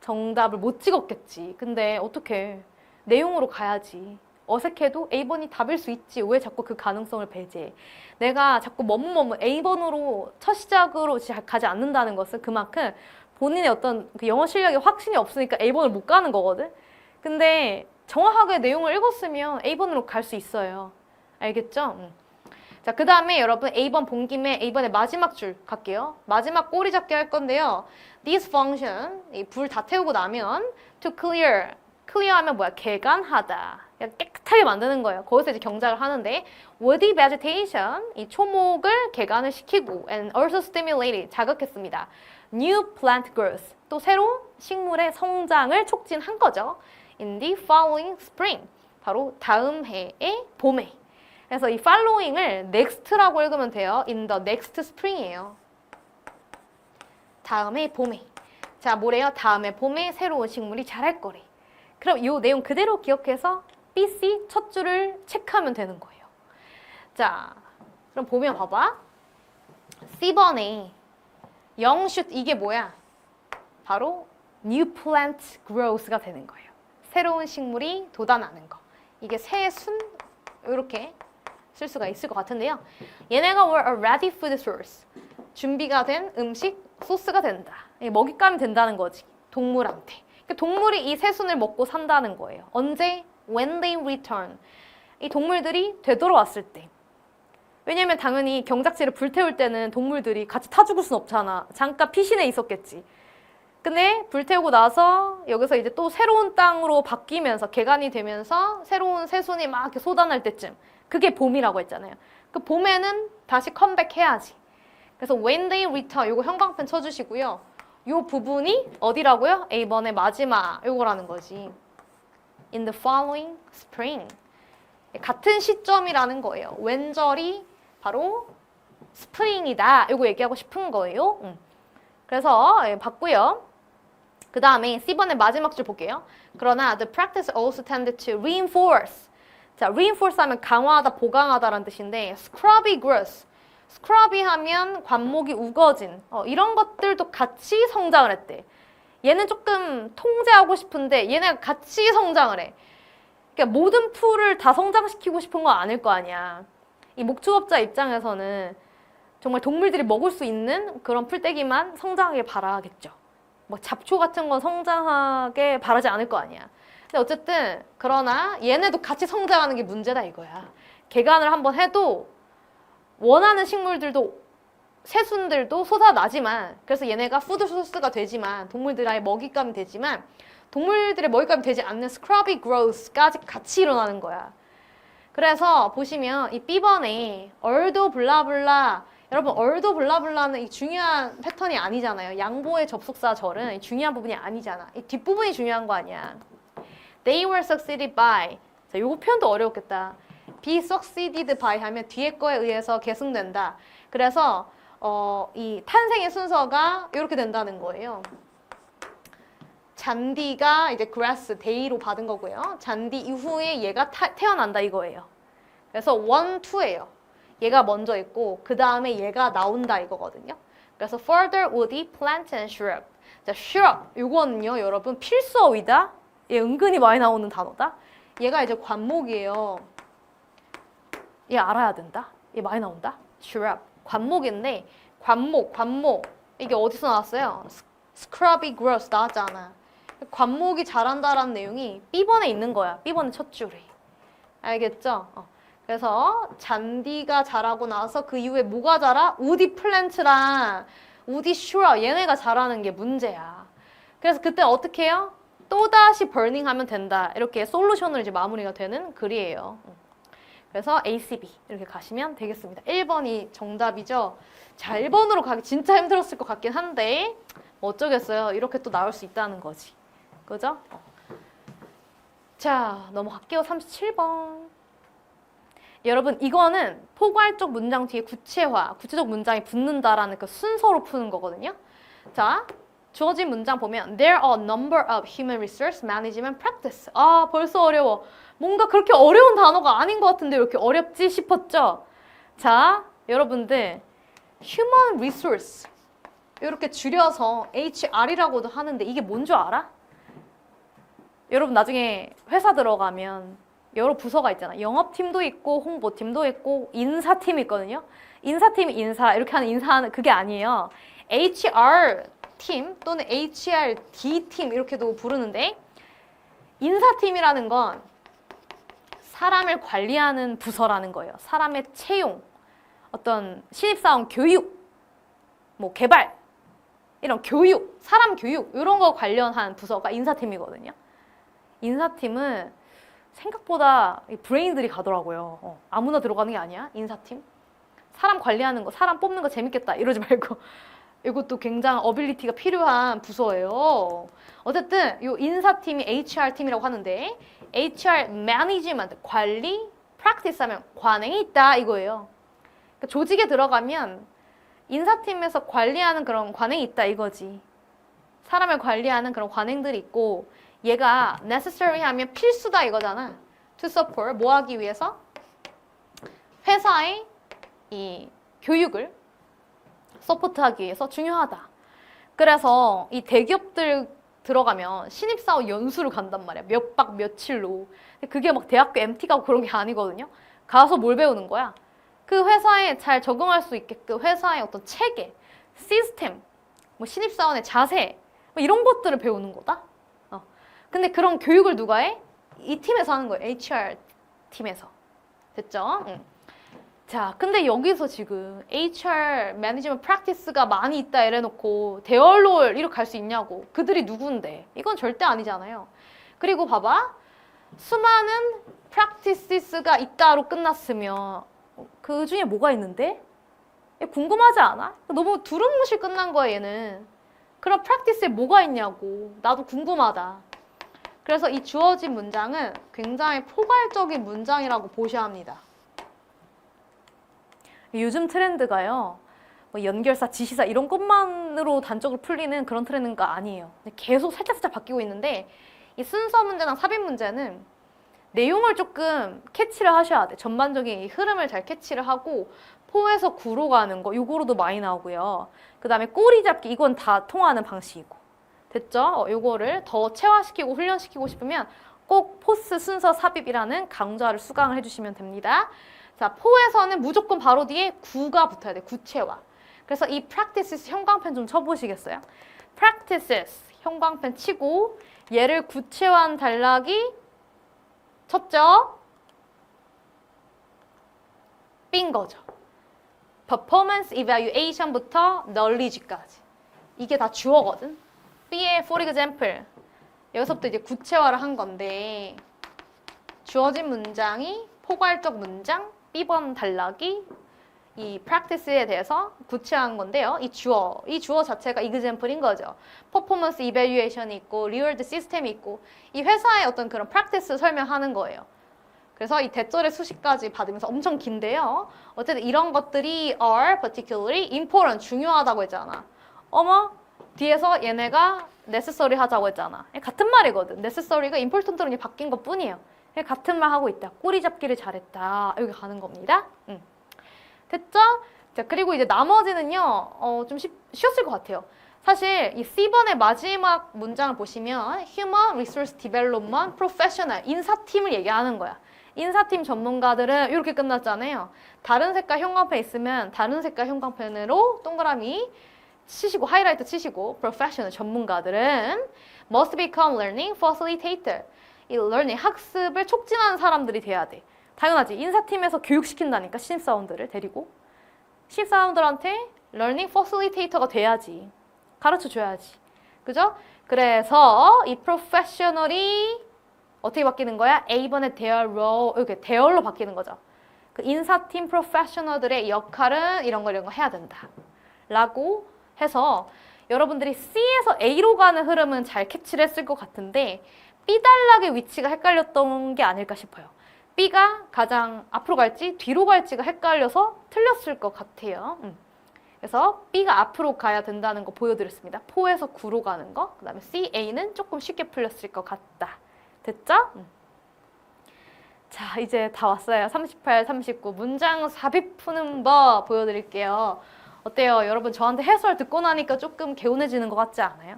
정답을 못 찍었겠지. 근데 어떡해. 내용으로 가야지. 어색해도 A번이 답일 수 있지. 왜 자꾸 그 가능성을 배제해. 내가 자꾸 머뭇머뭇 A번으로 첫 시작으로 가지 않는다는 것은 그만큼 본인의 어떤 그 영어 실력에 확신이 없으니까 A번을 못 가는 거거든. 근데 정확하게 내용을 읽었으면 A번으로 갈 수 있어요. 알겠죠? 자, 그 다음에 여러분 A번 본 김에 A번의 마지막 줄 갈게요. 마지막 꼬리 잡기 할 건데요. This function, 이 불 다 태우고 나면 to clear, clear 하면 뭐야? 개간하다. 깨끗하게 만드는 거예요. 거기서 이제 경작을 하는데 woody vegetation, 이 초목을 개간을 시키고 and also stimulated, 자극했습니다. New plant growth, 또 새로운 식물의 성장을 촉진한 거죠. In the following spring, 바로 다음 해의 봄에. 그래서 이 following을 next라고 읽으면 돼요. in the next spring이에요. 다음에 봄에. 자, 뭐래요? 다음에 봄에 새로운 식물이 자랄 거래. 그럼 이 내용 그대로 기억해서 BC 첫 줄을 체크하면 되는 거예요. 자, 그럼 보면 봐봐. C번에 영슛 이게 뭐야? 바로 new plant growth가 되는 거예요. 새로운 식물이 돋아나는 거. 이게 새순 이렇게 쓸 수가 있을 것 같은데요. 얘네가 were a ready food source. 준비가 된 음식 소스가 된다. 먹잇감이 된다는 거지. 동물한테. 그러니까 동물이 이 새순을 먹고 산다는 거예요. 언제? When they return. 이 동물들이 되돌아왔을 때. 왜냐면 당연히 경작지를 불태울 때는 동물들이 같이 타 죽을 순 없잖아. 잠깐 피신해 있었겠지. 근데 불태우고 나서 여기서 이제 또 새로운 땅으로 바뀌면서 개간이 되면서 새로운 새순이 막 이렇게 쏟아날 때쯤 그게 봄이라고 했잖아요. 그 봄에는 다시 컴백해야지. 그래서 when they return 요거 형광펜 쳐주시고요. 요 부분이 어디라고요? A번의 마지막 요거라는 거지. In the following spring. 같은 시점이라는 거예요. 웬절이 바로 스프링이다. 요거 얘기하고 싶은 거예요. 그래서 봤고요. 그 다음에 C번의 마지막 줄 볼게요. 그러나 the practice also tended to reinforce. 자, reinforce 하면 강화하다, 보강하다라는 뜻인데 scrubby growth. scrubby 하면 관목이 우거진 이런 것들도 같이 성장을 했대. 얘는 조금 통제하고 싶은데 얘네가 같이 성장을 해. 그러니까 모든 풀을 다 성장시키고 싶은 건 아닐 거 아니야. 이 목축업자 입장에서는 정말 동물들이 먹을 수 있는 그런 풀떼기만 성장하길 바라겠죠. 뭐 잡초 같은 건 성장하게 바라지 않을 거 아니야. 근데 어쨌든 그러나 얘네도 같이 성장하는 게 문제다 이거야. 개간을 한번 해도 원하는 식물들도 새순들도 솟아나지만 그래서 얘네가 푸드 소스가 되지만 동물들의 먹잇감이 되지만 동물들의 먹잇감이 되지 않는 scrubby growth까지 같이 일어나는 거야. 그래서 보시면 이 B번에 얼도 블라블라 여러분 얼도 블라블라는 이 중요한 패턴이 아니잖아요. 양보의 접속사 절은 중요한 부분이 아니잖아. 이 뒷부분이 중요한 거 아니야. They were succeeded by. 자, 요거 표현도 어려웠겠다. be succeeded by 하면 뒤에 거에 의해서 계승된다. 그래서 이 탄생의 순서가 이렇게 된다는 거예요. 잔디가 이제 grass, day로 받은 거고요. 잔디 이후에 얘가 태어난다 이거예요. 그래서 1, 2예요. 얘가 먼저 있고 그 다음에 얘가 나온다 이거거든요. 그래서 further woody plant and shrub. 자, shrub 이거는요 여러분 필수어휘다. 얘 은근히 많이 나오는 단어다. 얘가 이제 관목이에요. 얘 알아야 된다. 얘 많이 나온다. shrub 관목인데 관목 이게 어디서 나왔어요? scrubby growth 나왔잖아. 관목이 자란다라는 내용이 B번에 있는 거야. B번의 첫 줄에. 알겠죠? 그래서 잔디가 자라고 나서 그 이후에 뭐가 자라? 우디 플랜트랑 우디 슈러 얘네가 자라는 게 문제야. 그래서 그때 어떻게 해요? 또다시 버닝 하면 된다. 이렇게 솔루션으로 이제 마무리가 되는 글이에요. 그래서 ACB 이렇게 가시면 되겠습니다. 1번이 정답이죠. 자, 1번으로 가기 진짜 힘들었을 것 같긴 한데 뭐 어쩌겠어요. 이렇게 또 나올 수 있다는 거지. 그죠? 자, 넘어갈게요. 37번. 여러분 이거는 포괄적 문장 뒤에 구체적 문장이 붙는다라는 그 순서로 푸는 거거든요. 자, 주어진 문장 보면 There are a number of human resource management practice. 아, 벌써 어려워. 뭔가 그렇게 어려운 단어가 아닌 것 같은데 왜 이렇게 어렵지 싶었죠? 자, 여러분들 human resource 이렇게 줄여서 HR이라고도 하는데 이게 뭔 줄 알아? 여러분 나중에 회사 들어가면 여러 부서가 있잖아. 영업팀도 있고 홍보팀도 있고 인사팀이 있거든요. 인사팀이 인사 이렇게 하는 인사는 그게 아니에요. HR팀 또는 HRD팀 이렇게도 부르는데 인사팀이라는 건 사람을 관리하는 부서라는 거예요. 사람의 채용, 어떤 신입사원 교육, 뭐 개발 이런 교육, 사람 교육 이런 거 관련한 부서가 인사팀이거든요. 인사팀은 생각보다 브레인들이 가더라고요. 아무나 들어가는 게 아니야. 인사팀. 사람 관리하는 거, 사람 뽑는 거 재밌겠다 이러지 말고 이것도 굉장한 어빌리티가 필요한 부서예요. 어쨌든 이 인사팀이 HR팀이라고 하는데 HR 매니지먼트 관리 프랙티스 하면 관행이 있다 이거예요. 그러니까 조직에 들어가면 인사팀에서 관리하는 그런 관행이 있다 이거지. 사람을 관리하는 그런 관행들이 있고 얘가 necessary 하면 필수다 이거잖아. to support 뭐 하기 위해서? 회사의 이 교육을 서포트하기 위해서 중요하다. 그래서 이 대기업들 들어가면 신입사원 연수를 간단 말이야. 몇 박 며칠로. 그게 막 대학교 MT 가고 그런 게 아니거든요. 가서 뭘 배우는 거야? 그 회사에 잘 적응할 수 있게끔 회사의 어떤 체계, 시스템, 뭐 신입사원의 자세 뭐 이런 것들을 배우는 거다. 근데 그런 교육을 누가 해? 이 팀에서 하는 거예요. HR 팀에서. 됐죠? 응. 자, 근데 여기서 지금 HR 매니지먼트 프랙티스가 많이 있다 이래놓고 대얼롤 이렇게 갈 수 있냐고. 그들이 누군데? 이건 절대 아니잖아요. 그리고 봐봐. 수많은 프랙티스가 있다로 끝났으면 그 중에 뭐가 있는데? 궁금하지 않아? 너무 두루뭉실 끝난 거야 얘는. 그럼 프랙티스에 뭐가 있냐고. 나도 궁금하다. 그래서 이 주어진 문장은 굉장히 포괄적인 문장이라고 보셔야 합니다. 요즘 트렌드가요. 뭐 연결사, 지시사 이런 것만으로 단적으로 풀리는 그런 트렌드가 아니에요. 계속 살짝 바뀌고 있는데 이 순서 문제나 삽입 문제는 내용을 조금 캐치를 하셔야 돼. 전반적인 이 흐름을 잘 캐치를 하고 포에서 구로 가는 거 요거로도 많이 나오고요. 그 다음에 꼬리 잡기 이건 다 통하는 방식이고. 됐죠? 요거를 더 체화시키고 훈련시키고 싶으면 꼭 포스 순서 삽입이라는 강좌를 수강을 해주시면 됩니다. 자, 포에서는 무조건 바로 뒤에 구가 붙어야 돼. 구체화. 그래서 이 practices 형광펜 좀 쳐보시겠어요? practices 형광펜 치고 얘를 구체화한 단락이 쳤죠? 삔 거죠. performance evaluation부터 knowledge까지. 이게 다 주어거든. B의 for example. 여기서부터 이제 구체화를 한 건데 주어진 문장이 포괄적 문장, B번 단락이 이 practice에 대해서 구체화한 건데요. 이 주어 자체가 example인 거죠. performance evaluation이 있고 reward system이 있고 이 회사의 어떤 그런 practice 설명하는 거예요. 그래서 이 대절의 수식까지 받으면서 엄청 긴데요. 어쨌든 이런 것들이 are particularly important, 중요하다고 했잖아. 어머, 뒤에서 얘네가 necessary 하자고 했잖아. 같은 말이거든. necessary가 important로 바뀐 것 뿐이에요. 같은 말 하고 있다. 꼬리 잡기를 잘했다. 여기 가는 겁니다. 됐죠? 자, 그리고 이제 나머지는요, 좀 쉬웠을 것 같아요. 사실 이 C번의 마지막 문장을 보시면 Human Resource Development Professional, 인사팀을 얘기하는 거야. 인사팀 전문가들은 이렇게 끝났잖아요. 다른 색깔 형광펜 있으면 다른 색깔 형광펜으로 동그라미 치시고 하이라이트 치시고 professional 전문가들은 must become learning facilitator. 이 learning 학습을 촉진하는 사람들이 돼야 돼. 당연하지. 인사팀에서 교육시킨다니까 신입사원들을 데리고 신입사원들한테 learning facilitator가 돼야지. 가르쳐줘야지. 그죠? 그래서 이 professional이 어떻게 바뀌는 거야? A번에 their role, 이렇게 their로 바뀌는 거죠. 그 인사팀 프로페셔널들의 역할은 이런 거 해야 된다. 라고 해서 여러분들이 C에서 A로 가는 흐름은 잘 캐치를 했을 것 같은데 B 단락의 위치가 헷갈렸던 게 아닐까 싶어요. B가 가장 앞으로 갈지 뒤로 갈지가 헷갈려서 틀렸을 것 같아요. 그래서 B가 앞으로 가야 된다는 거 보여드렸습니다. 4에서 9로 가는 거. 그 다음에 C, A는 조금 쉽게 풀렸을 것 같다. 됐죠? 자, 이제 다 왔어요. 38, 39 문장 삽입 푸는 법 보여드릴게요. 어때요? 여러분 저한테 해설 듣고 나니까 조금 개운해지는 것 같지 않아요?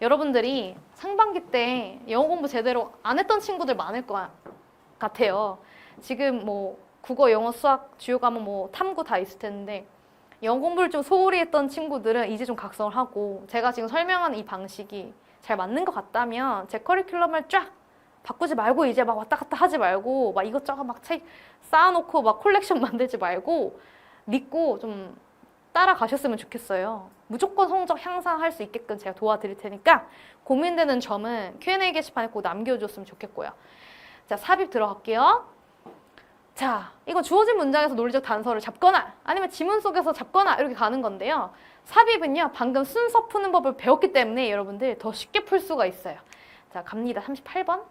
여러분들이 상반기 때 영어 공부 제대로 안 했던 친구들 많을 것 같아요. 지금 뭐 국어, 영어, 수학, 주요 과목 뭐 탐구 다 있을 텐데 영어 공부를 좀 소홀히 했던 친구들은 이제 좀 각성을 하고 제가 지금 설명한 이 방식이 잘 맞는 것 같다면 제 커리큘럼을 쫙 바꾸지 말고 이제 막 왔다 갔다 하지 말고 막 이것저것 막 책 쌓아놓고 막 콜렉션 만들지 말고 믿고 좀 따라가셨으면 좋겠어요. 무조건 성적 향상할 수 있게끔 제가 도와드릴 테니까 고민되는 점은 Q&A 게시판에 꼭 남겨줬으면 좋겠고요. 자, 삽입 들어갈게요. 자, 이거 주어진 문장에서 논리적 단서를 잡거나 아니면 지문 속에서 잡거나 이렇게 가는 건데요. 삽입은요, 방금 순서 푸는 법을 배웠기 때문에 여러분들 더 쉽게 풀 수가 있어요. 자, 갑니다. 38번.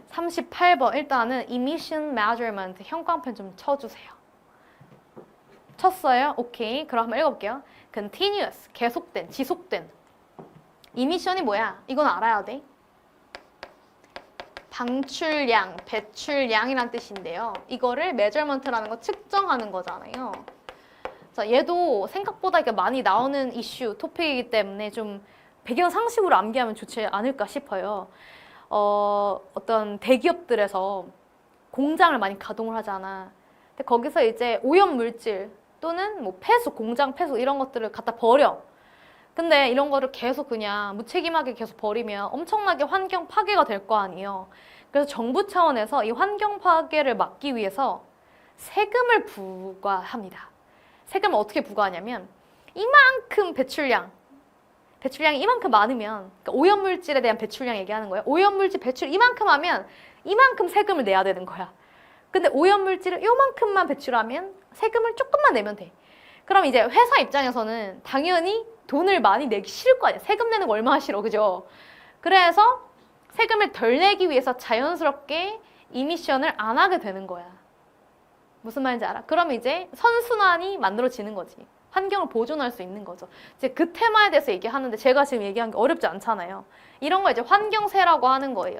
38번. 일단은 emission measurement 형광펜 좀 쳐주세요. 쳤어요? 오케이. 그럼 한번 읽어볼게요. continuous, 계속된, 지속된. emission이 뭐야? 이건 알아야 돼. 방출량, 배출량이란 뜻인데요. 이거를 measurement라는 거 측정하는 거잖아요. 자, 얘도 생각보다 이렇게 많이 나오는 이슈, 토픽이기 때문에 좀 배경 상식으로 암기하면 좋지 않을까 싶어요. 어떤 대기업들에서 공장을 많이 가동을 하잖아. 근데 거기서 이제 오염 물질 또는 뭐 폐수, 공장 폐수 이런 것들을 갖다 버려. 근데 이런 거를 계속 그냥 무책임하게 계속 버리면 엄청나게 환경 파괴가 될 거 아니에요. 그래서 정부 차원에서 이 환경 파괴를 막기 위해서 세금을 부과합니다. 세금을 어떻게 부과하냐면 이만큼 배출량이 이만큼 많으면 그러니까 오염물질에 대한 배출량 얘기하는 거예요. 오염물질 배출 이만큼 하면 이만큼 세금을 내야 되는 거야. 근데 오염물질을 요만큼만 배출하면 세금을 조금만 내면 돼. 그럼 이제 회사 입장에서는 당연히 돈을 많이 내기 싫을 거 아니야. 세금 내는 거 얼마나 싫어, 그죠? 그래서 세금을 덜 내기 위해서 자연스럽게 이미션을 안 하게 되는 거야. 무슨 말인지 알아? 그럼 이제 선순환이 만들어지는 거지. 환경을 보존할 수 있는 거죠. 이제 그 테마에 대해서 얘기하는데 제가 지금 얘기한 게 어렵지 않잖아요. 이런 거 이제 환경세라고 하는 거예요.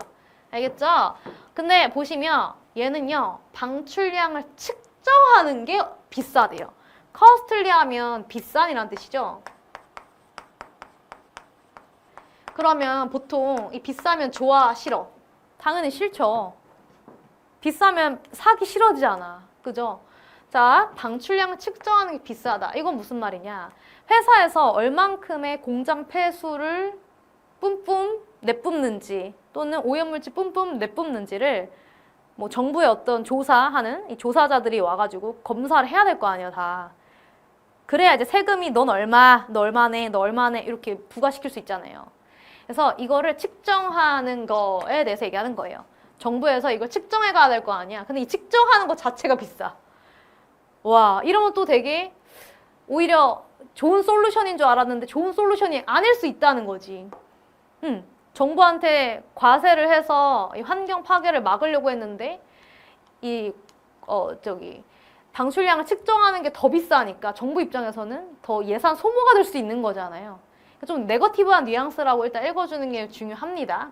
알겠죠? 근데 보시면 얘는요, 방출량을 측정하는 게 비싸대요. costly 하면 비싼이란 뜻이죠. 그러면 보통 이 비싸면 좋아, 싫어? 당연히 싫죠. 비싸면 사기 싫어지잖아. 그죠? 자, 방출량을 측정하는 게 비싸다. 이건 무슨 말이냐? 회사에서 얼만큼의 공장 폐수를 뿜뿜 내뿜는지 또는 오염물질 뿜뿜 내뿜는지를 뭐 정부의 어떤 조사하는 이 조사자들이 와가지고 검사를 해야 될 거 아니에요, 다. 그래야 이제 세금이 넌 얼마, 너 얼마네, 너 얼마네 이렇게 부과시킬 수 있잖아요. 그래서 이거를 측정하는 거에 대해서 얘기하는 거예요. 정부에서 이걸 측정해 가야 될 거 아니야. 근데 이 측정하는 것 자체가 비싸. 와, 이러면 또 되게 오히려 좋은 솔루션인 줄 알았는데 좋은 솔루션이 아닐 수 있다는 거지. 정부한테 과세를 해서 이 환경 파괴를 막으려고 했는데 이 방출량을 측정하는 게 더 비싸니까 정부 입장에서는 더 예산 소모가 될 수 있는 거잖아요. 좀 네거티브한 뉘앙스라고 일단 읽어주는 게 중요합니다.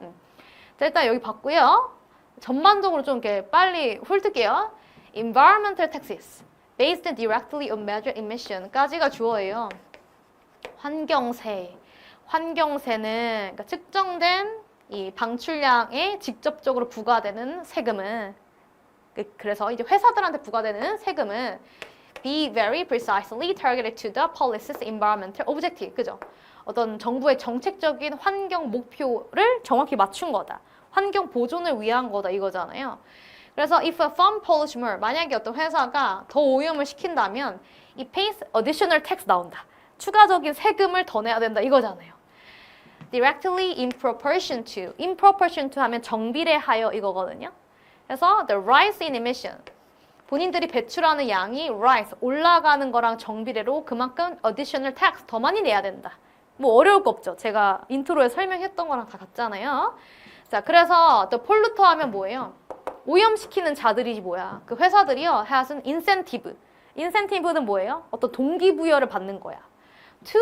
자, 일단 여기 봤고요. 전반적으로 좀 이렇게 빨리 훑을게요. Environmental taxes based directly on measured emission까지가 주어예요. 환경세는 그러니까 측정된 이 방출량에 직접적으로 부과되는 세금은 그래서 이제 회사들한테 부과되는 세금은 be very precisely targeted to the policy's environmental objective. 그죠? 어떤 정부의 정책적인 환경 목표를 정확히 맞춘 거다. 환경 보존을 위한 거다 이거잖아요. 그래서 if a firm pollutes more, 만약에 어떤 회사가 더 오염을 시킨다면 it pays additional tax 나온다. 추가적인 세금을 더 내야 된다 이거잖아요. Directly in proportion to 하면 정비례하여 이거거든요. 그래서 the rise in emission, 본인들이 배출하는 양이 rise, 올라가는 거랑 정비례로 그만큼 additional tax 더 많이 내야 된다. 뭐 어려울 거 없죠. 제가 인트로에 설명했던 거랑 다 같잖아요. 자, 그래서 또 폴루터 하면 뭐예요? 오염시키는 자들이 뭐야? 그 회사들이요, has an incentive. incentive는 뭐예요? 어떤 동기부여를 받는 거야. To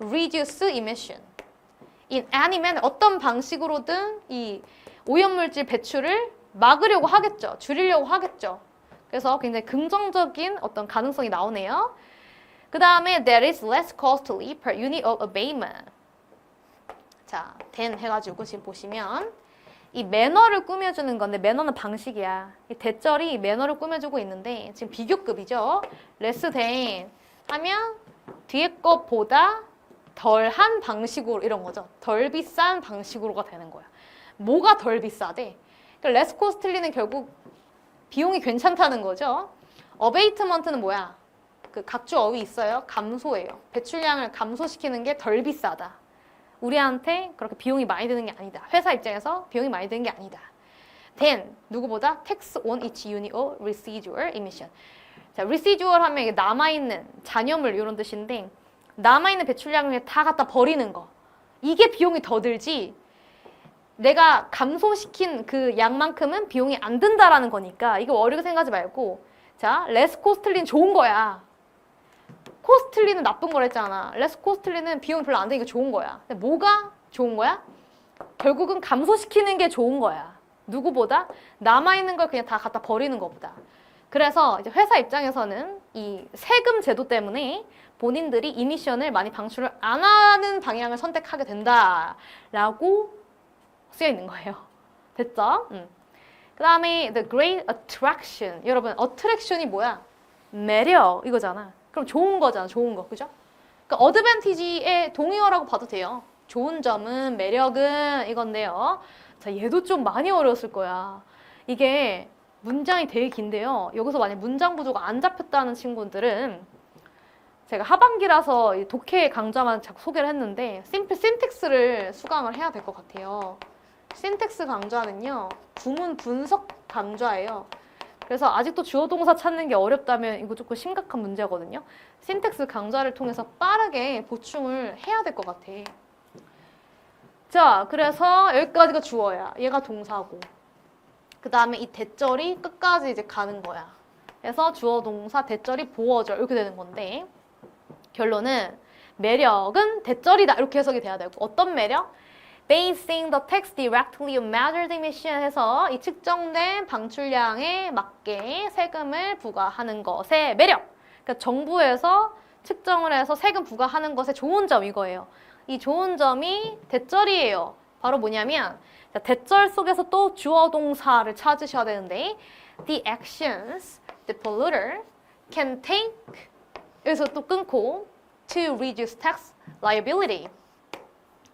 reduce emission. in any manner, 어떤 방식으로든 이 오염물질 배출을 막으려고 하겠죠. 줄이려고 하겠죠. 그래서 굉장히 긍정적인 어떤 가능성이 나오네요. 그 다음에 that is less costly per unit of abatement. 자, then 해가지고 지금 보시면 이 매너를 꾸며주는 건데 매너는 방식이야. 이 대절이 매너를 꾸며주고 있는데 지금 비교급이죠. less than 하면 뒤에 것보다 덜한 방식으로 이런 거죠. 덜 비싼 방식으로가 되는 거야. 뭐가 덜 비싸대? 그러니까 less costly는 결국 비용이 괜찮다는 거죠. abatement는 뭐야? 그 각주 어휘 있어요. 감소예요. 배출량을 감소시키는 게 덜 비싸다. 우리한테 그렇게 비용이 많이 드는 게 아니다. 회사 입장에서 비용이 많이 드는 게 아니다. than 누구보다 tax on each unit of residual emission. 자, residual 하면 이게 남아있는 잔여물 이런 뜻인데 남아있는 배출량을 다 갖다 버리는 거. 이게 비용이 더 들지 내가 감소시킨 그 양만큼은 비용이 안 든다라는 거니까 이거 어렵게 생각하지 말고 자, less costly는 좋은 거야. costly는 나쁜 거랬잖아. less costly는 비용이 별로 안 드니까 좋은 거야. 근데 뭐가 좋은 거야? 결국은 감소시키는 게 좋은 거야. 누구보다 남아있는 걸 그냥 다 갖다 버리는 것보다. 그래서 이제 회사 입장에서는 이 세금 제도 때문에 본인들이 이미션을 많이 방출을 안 하는 방향을 선택하게 된다라고 쓰여 있는 거예요. 됐죠? 그 다음에 the great attraction. 여러분, attraction이 뭐야? 매력 이거잖아. 그럼 좋은 거잖아. 좋은 거. 그죠? 그러니까 어드밴티지의 동의어라고 봐도 돼요. 좋은 점은, 매력은 이건데요. 자, 얘도 좀 많이 어려웠을 거야. 이게 문장이 되게 긴데요. 여기서 만약 문장 구조가 안 잡혔다는 친구들은 제가 하반기라서 독해 강좌만 자꾸 소개를 했는데 심플 신텍스를 수강을 해야 될 것 같아요. 신텍스 강좌는요. 구문 분석 강좌예요. 그래서 아직도 주어 동사 찾는 게 어렵다면 이거 조금 심각한 문제거든요. 신텍스 강좌를 통해서 빠르게 보충을 해야 될 것 같아. 자, 그래서 여기까지가 주어야. 얘가 동사고. 그 다음에 이 대절이 끝까지 이제 가는 거야. 그래서 주어 동사 대절이 보어절 이렇게 되는 건데 결론은 매력은 대절이다 이렇게 해석이 돼야 되고 어떤 매력? Basing the tax directly on measured emission 해서 이 측정된 방출량에 맞게 세금을 부과하는 것의 매력. 그러니까 정부에서 측정을 해서 세금 부과하는 것의 좋은 점 이거예요. 이 좋은 점이 대절이에요. 바로 뭐냐면 대절 속에서 또 주어 동사를 찾으셔야 되는데 the actions the polluter can take 여기서 또 끊고 to reduce tax liability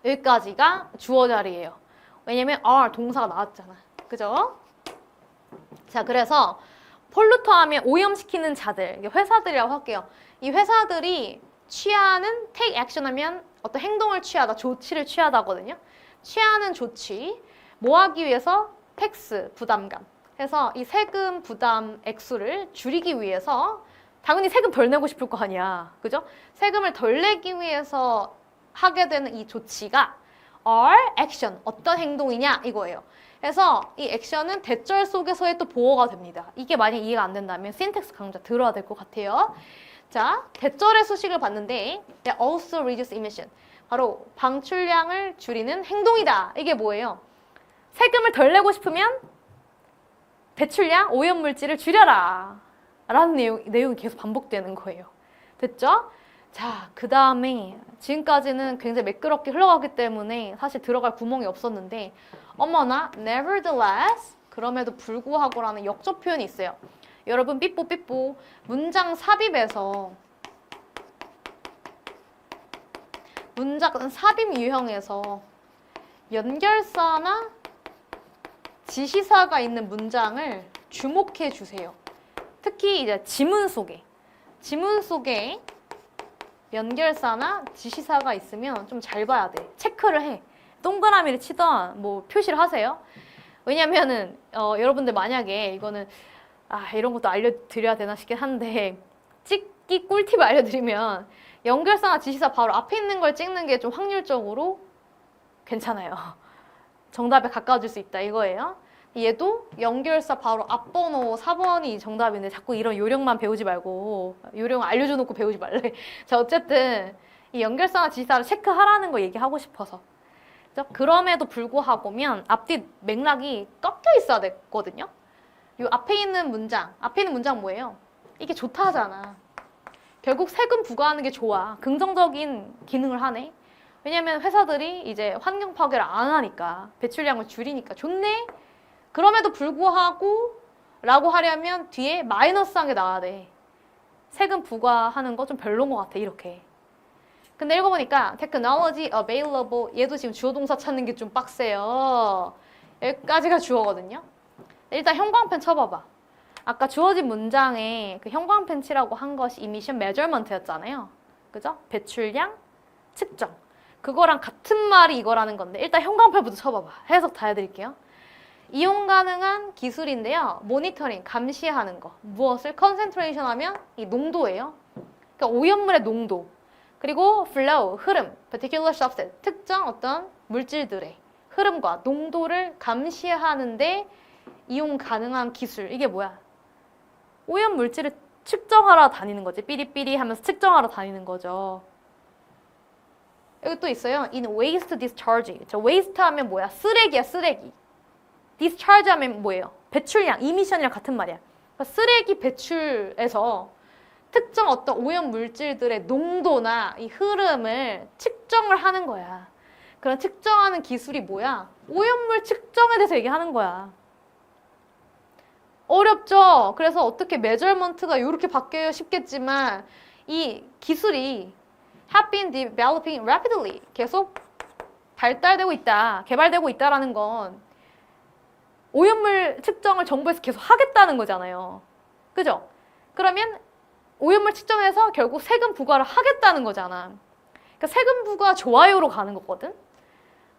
여기까지가 주어 자리예요. 왜냐면 are 동사가 나왔잖아. 그죠? 자, 그래서 폴루터 하면 오염시키는 자들, 회사들이라고 할게요. 이 회사들이 취하는 take action 하면 어떤 행동을 취하다, 조치를 취하다거든요. 취하는 조치, 뭐 하기 위해서? 텍스, 부담감. 그래서 이 세금 부담 액수를 줄이기 위해서 당연히 세금 덜 내고 싶을 거 아니야. 그죠? 세금을 덜 내기 위해서 하게 되는 이 조치가 are action, 어떤 행동이냐 이거예요. 그래서 이 액션은 대절 속에서의 또 보어가 됩니다. 이게 만약 이해가 안 된다면 신텍스 강좌 들어야 될 것 같아요. 자, 대절의 수식을 봤는데 they also reduce emission. 바로 방출량을 줄이는 행동이다. 이게 뭐예요? 세금을 덜 내고 싶으면 배출량, 오염물질을 줄여라. 라는 내용이 계속 반복되는 거예요. 됐죠? 자, 그 다음에 지금까지는 굉장히 매끄럽게 흘러가기 때문에 사실 들어갈 구멍이 없었는데 어머나, nevertheless, 그럼에도 불구하고라는 역접 표현이 있어요. 여러분 삐뽀삐뽀 문장 삽입에서 문장 삽입 유형에서 연결사나 지시사가 있는 문장을 주목해 주세요. 특히 이제 지문 속에 연결사나 지시사가 있으면 좀 잘 봐야 돼. 체크를 해. 동그라미를 치던 뭐 표시를 하세요. 왜냐면은 여러분들 만약에 이거는 이런 것도 알려드려야 되나 싶긴 한데 찍기 꿀팁을 알려드리면 연결사나 지시사 바로 앞에 있는 걸 찍는 게 좀 확률적으로 괜찮아요. 정답에 가까워질 수 있다 이거예요. 얘도 연결사 바로 앞번호 4번이 정답인데 자꾸 이런 요령만 배우지 말고 요령 알려줘 놓고 배우지 말래. 자, 어쨌든 이 연결사나 지시사를 체크하라는 거 얘기하고 싶어서. 그죠? 그럼에도 불구하고면 앞뒤 맥락이 꺾여 있어야 됐거든요. 이 앞에 있는 문장 뭐예요? 이게 좋다 하잖아. 결국 세금 부과하는 게 좋아. 긍정적인 기능을 하네. 왜냐면 회사들이 이제 환경 파괴를 안 하니까 배출량을 줄이니까 좋네. 그럼에도 불구하고 라고 하려면 뒤에 마이너스한 게 나와야 돼. 세금 부과하는 거 좀 별로인 것 같아 이렇게. 근데 읽어보니까 technology available 얘도 지금 주어 동사 찾는 게 좀 빡세요. 여기까지가 주어거든요. 일단 형광펜 쳐봐봐. 아까 주어진 문장에 그 형광펜 치라고 한 것이 emission measurement였잖아요. 그죠? 배출량 측정. 그거랑 같은 말이 이거라는 건데 일단 형광펜부터 쳐봐봐. 해석 다 해드릴게요. 이용 가능한 기술인데요. 모니터링, 감시하는 거. 무엇을 컨센트레이션 하면 이 농도예요. 그러니까 오염물의 농도. 그리고 flow, 흐름, particular substance, 특정 어떤 물질들의 흐름과 농도를 감시하는데 이용 가능한 기술. 이게 뭐야? 오염 물질을 측정하러 다니는 거지. 삐리삐리 하면서 측정하러 다니는 거죠. 여기 또 있어요. in waste discharge. 저 waste 하면 뭐야? 쓰레기야, 쓰레기. discharge 하면 뭐예요? 배출량, 이미션이랑 같은 말이야. 그러니까 쓰레기 배출에서 특정 어떤 오염 물질들의 농도나 이 흐름을 측정을 하는 거야. 그런 측정하는 기술이 뭐야? 오염물 측정에 대해서 얘기하는 거야. 어렵죠? 그래서 어떻게 메저먼트가 이렇게 바뀌어야 쉽겠지만 이 기술이 have been developing rapidly. 계속 발달되고 있다, 개발되고 있다라는 건 오염물 측정을 정부에서 계속 하겠다는 거잖아요. 그죠? 그러면 오염물 측정해서 결국 세금 부과를 하겠다는 거잖아. 그러니까 세금 부과 좋아요로 가는 거거든.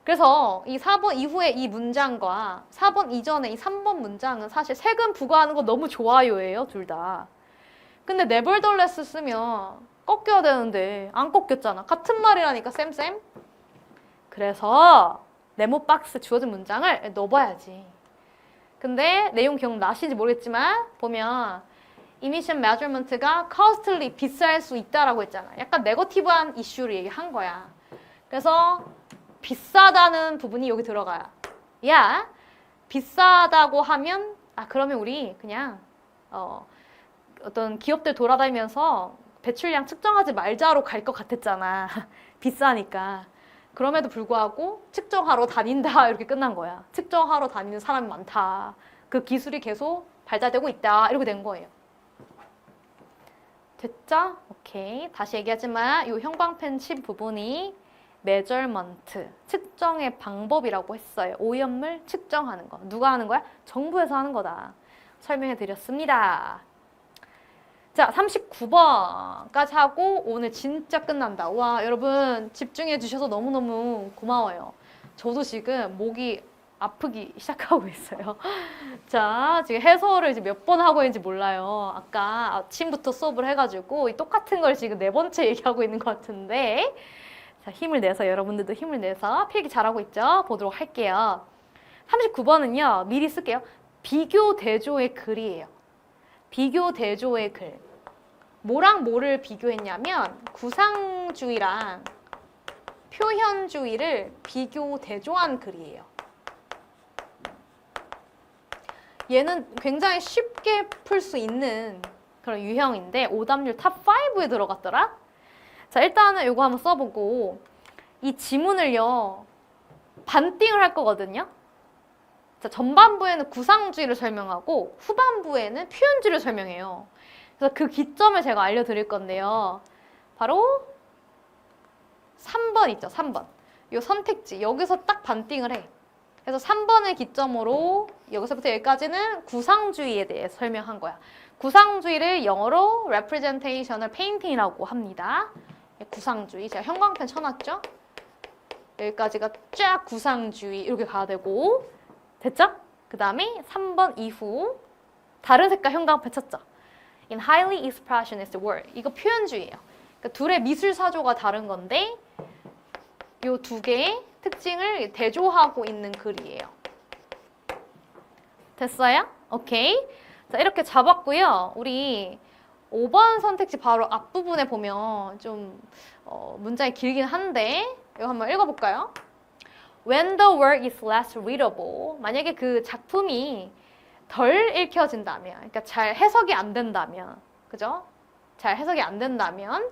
그래서 이 4번 이후에 이 문장과 4번 이전에 이 3번 문장은 사실 세금 부과하는 거 너무 좋아요예요, 둘 다. 근데 nevertheless 쓰면 꺾여야 되는데 안 꺾였잖아. 같은 말이라니까, 쌤. 그래서 네모 박스 주어진 문장을 넣어봐야지. 근데 내용 기억나시는지 모르겠지만 보면 emission measurement가 costly, 비쌀 수 있다라고 했잖아. 약간 네거티브한 이슈를 얘기한 거야. 그래서 비싸다는 부분이 여기 들어가야. 야, 비싸다고 하면 그러면 우리 그냥 어떤 기업들 돌아다니면서 배출량 측정하지 말자로 갈 것 같았잖아. 비싸니까. 그럼에도 불구하고 측정하러 다닌다 이렇게 끝난 거야. 측정하러 다니는 사람이 많다. 그 기술이 계속 발달되고 있다. 이렇게 된 거예요. 됐죠? 오케이. 다시 얘기하지만 이 형광펜 칩 부분이 measurement, 측정의 방법이라고 했어요. 오염물 측정하는 거. 누가 하는 거야? 정부에서 하는 거다. 설명해 드렸습니다. 자, 39번까지 하고 오늘 진짜 끝난다. 와, 여러분 집중해 주셔서 너무너무 고마워요. 저도 지금 목이 아프기 시작하고 있어요. 자, 지금 해설을 이제 몇 번 하고 있는지 몰라요. 아까 아침부터 수업을 해가지고 똑같은 걸 지금 4번째 얘기하고 있는 것 같은데, 자, 힘을 내서 여러분들도 힘을 내서 필기 잘하고 있죠? 보도록 할게요. 39번은요. 미리 쓸게요. 비교 대조의 글이에요. 비교 대조의 글. 뭐랑 뭐를 비교했냐면 구상주의랑 표현주의를 비교 대조한 글이에요. 얘는 굉장히 쉽게 풀 수 있는 그런 유형인데 오답률 탑 5에 들어갔더라. 자, 일단은 이거 한번 써보고 이 지문을요 반띵을 할 거거든요. 자, 전반부에는 구상주의를 설명하고 후반부에는 표현주의를 설명해요. 그래서 그 기점을 제가 알려드릴 건데요. 바로 3번 있죠, 3번. 이 선택지, 여기서 딱 반띵을 해. 그래서 3번을 기점으로 여기서부터 여기까지는 구상주의에 대해 설명한 거야. 구상주의를 영어로 representational painting이라고 합니다. 구상주의, 제가 형광펜 쳐놨죠? 여기까지가 쫙 구상주의 이렇게 가야 되고, 됐죠? 그 다음에 3번 이후 다른 색깔 형광펜 쳤죠? In highly expressionist word. 이거 표현주의예요. 그러니까 둘의 미술 사조가 다른 건데 이 두 개의 특징을 대조하고 있는 글이에요. 됐어요? 오케이. 자, 이렇게 잡았고요. 우리 5번 선택지 바로 앞부분에 보면 좀 문장이 길긴 한데 이거 한번 읽어볼까요? When the work is less readable. 만약에 그 작품이 덜 읽혀진다면, 그러니까 잘 해석이 안 된다면, 그죠? 잘 해석이 안 된다면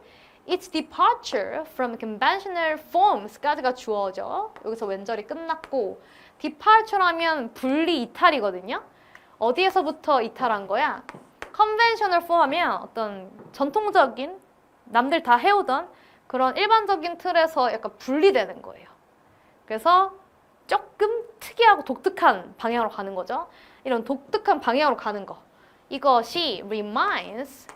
its departure from conventional forms까지가 주어져. 여기서 왼절이 끝났고 departure 하면 분리 이탈이거든요. 어디에서부터 이탈한 거야? conventional form 하면 어떤 전통적인 남들 다 해오던 그런 일반적인 틀에서 약간 분리되는 거예요. 그래서 조금 특이하고 독특한 방향으로 가는 거죠. 이런 독특한 방향으로 가는 거. 이것이 reminds,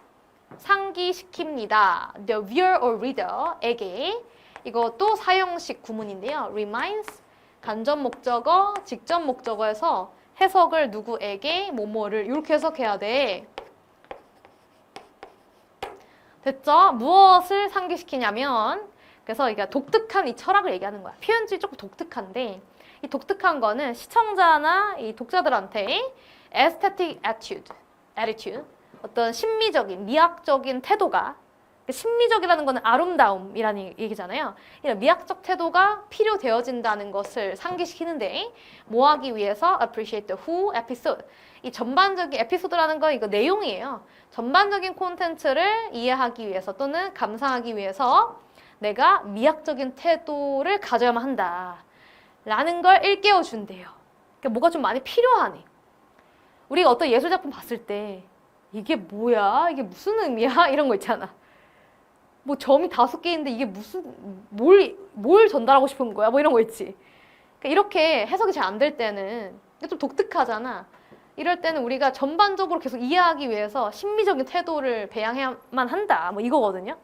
상기시킵니다. The viewer or reader에게. 이것도 사용식 구문인데요. reminds, 간접 목적어, 직접 목적어에서 해석을 누구에게 뭐뭐를 이렇게 해석해야 돼. 됐죠? 무엇을 상기시키냐면 그래서 이게 독특한 이 철학을 얘기하는 거야. 표현주의 조금 독특한데 이 독특한 거는 시청자나 이 독자들한테 aesthetic attitude, 어떤 심미적인, 미학적인 태도가 심미적이라는 거는 아름다움이라는 얘기잖아요. 이런 미학적 태도가 필요되어진다는 것을 상기시키는데 뭐 하기 위해서 appreciate the whole episode. 이 전반적인 에피소드라는 건 이거 내용이에요. 전반적인 콘텐츠를 이해하기 위해서 또는 감상하기 위해서 내가 미학적인 태도를 가져야만 한다. 라는 걸 일깨워 준대요. 그러니까 뭐가 좀 많이 필요하네. 우리가 어떤 예술작품 봤을 때 이게 뭐야? 이게 무슨 의미야? 이런 거 있잖아. 뭐 점이 5개인데 이게 무슨 뭘 전달하고 싶은 거야? 뭐 이런 거 있지. 그러니까 이렇게 해석이 잘 안 될 때는 좀 독특하잖아. 이럴 때는 우리가 전반적으로 계속 이해하기 위해서 심미적인 태도를 배양해야만 한다. 뭐 이거거든요.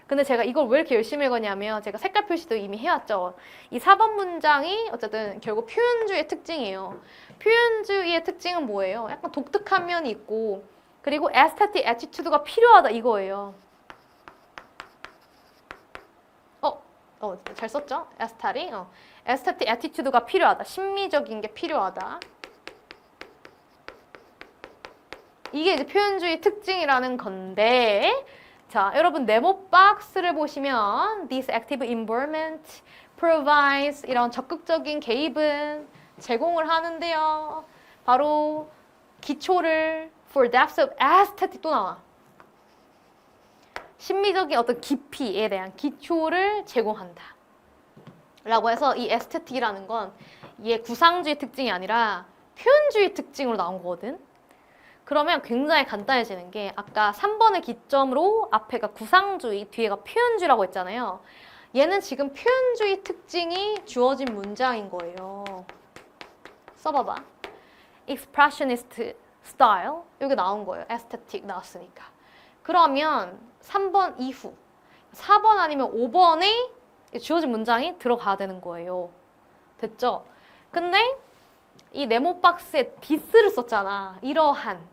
근데 제가 이걸 왜 이렇게 열심히 읽었냐면 제가 색깔 표시도 이미 해왔죠. 이 4번 문장이 어쨌든 결국 표현주의의 특징이에요. 표현주의의 특징은 뭐예요? 약간 독특한 면이 있고 그리고 에스테틱 애티튜드가 필요하다 이거예요. 잘 썼죠? 에스테틱 애티튜드가 필요하다. 심미적인 게 필요하다. 이게 이제 표현주의 특징이라는 건데 자, 여러분 네모 박스를 보시면 this active involvement provides 이런 적극적인 개입은 제공을 하는데요. 바로 기초를 for depth of aesthetic 또 나와. 심미적인 어떤 깊이에 대한 기초를 제공한다. 라고 해서 이 에스테틱이라는 건 얘 구상주의 특징이 아니라 표현주의 특징으로 나온 거거든. 그러면 굉장히 간단해지는 게 아까 3번의 기점으로 앞에가 구상주의, 뒤에가 표현주의라고 했잖아요. 얘는 지금 표현주의 특징이 주어진 문장인 거예요. 써봐봐. expressionist style 여기 나온 거예요. aesthetic 나왔으니까. 그러면 3번 이후 4번 아니면 5번에 주어진 문장이 들어가야 되는 거예요. 됐죠? 근데 이 네모 박스에 this를 썼잖아. 이러한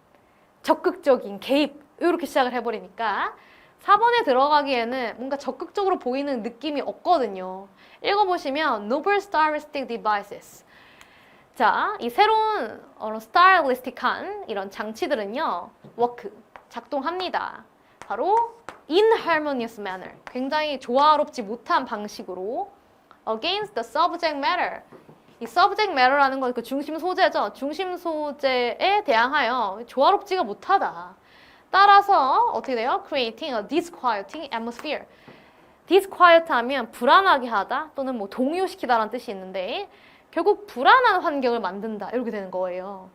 적극적인 개입 이렇게 시작을 해버리니까 4번에 들어가기에는 뭔가 적극적으로 보이는 느낌이 없거든요. 읽어보시면 noble stylistic devices 자, 이 새로운 스타일리스틱한 이런 장치들은요 work 작동합니다. 바로 inharmonious manner 굉장히 조화롭지 못한 방식으로 against the subject matter 이 subject matter라는 건 그 중심 소재죠. 중심 소재에 대항하여 조화롭지가 못하다. 따라서 어떻게 돼요? creating a disquieting atmosphere. disquiet 하면 불안하게 하다 또는 뭐 동요시키다라는 뜻이 있는데 결국 불안한 환경을 만든다 이렇게 되는 거예요.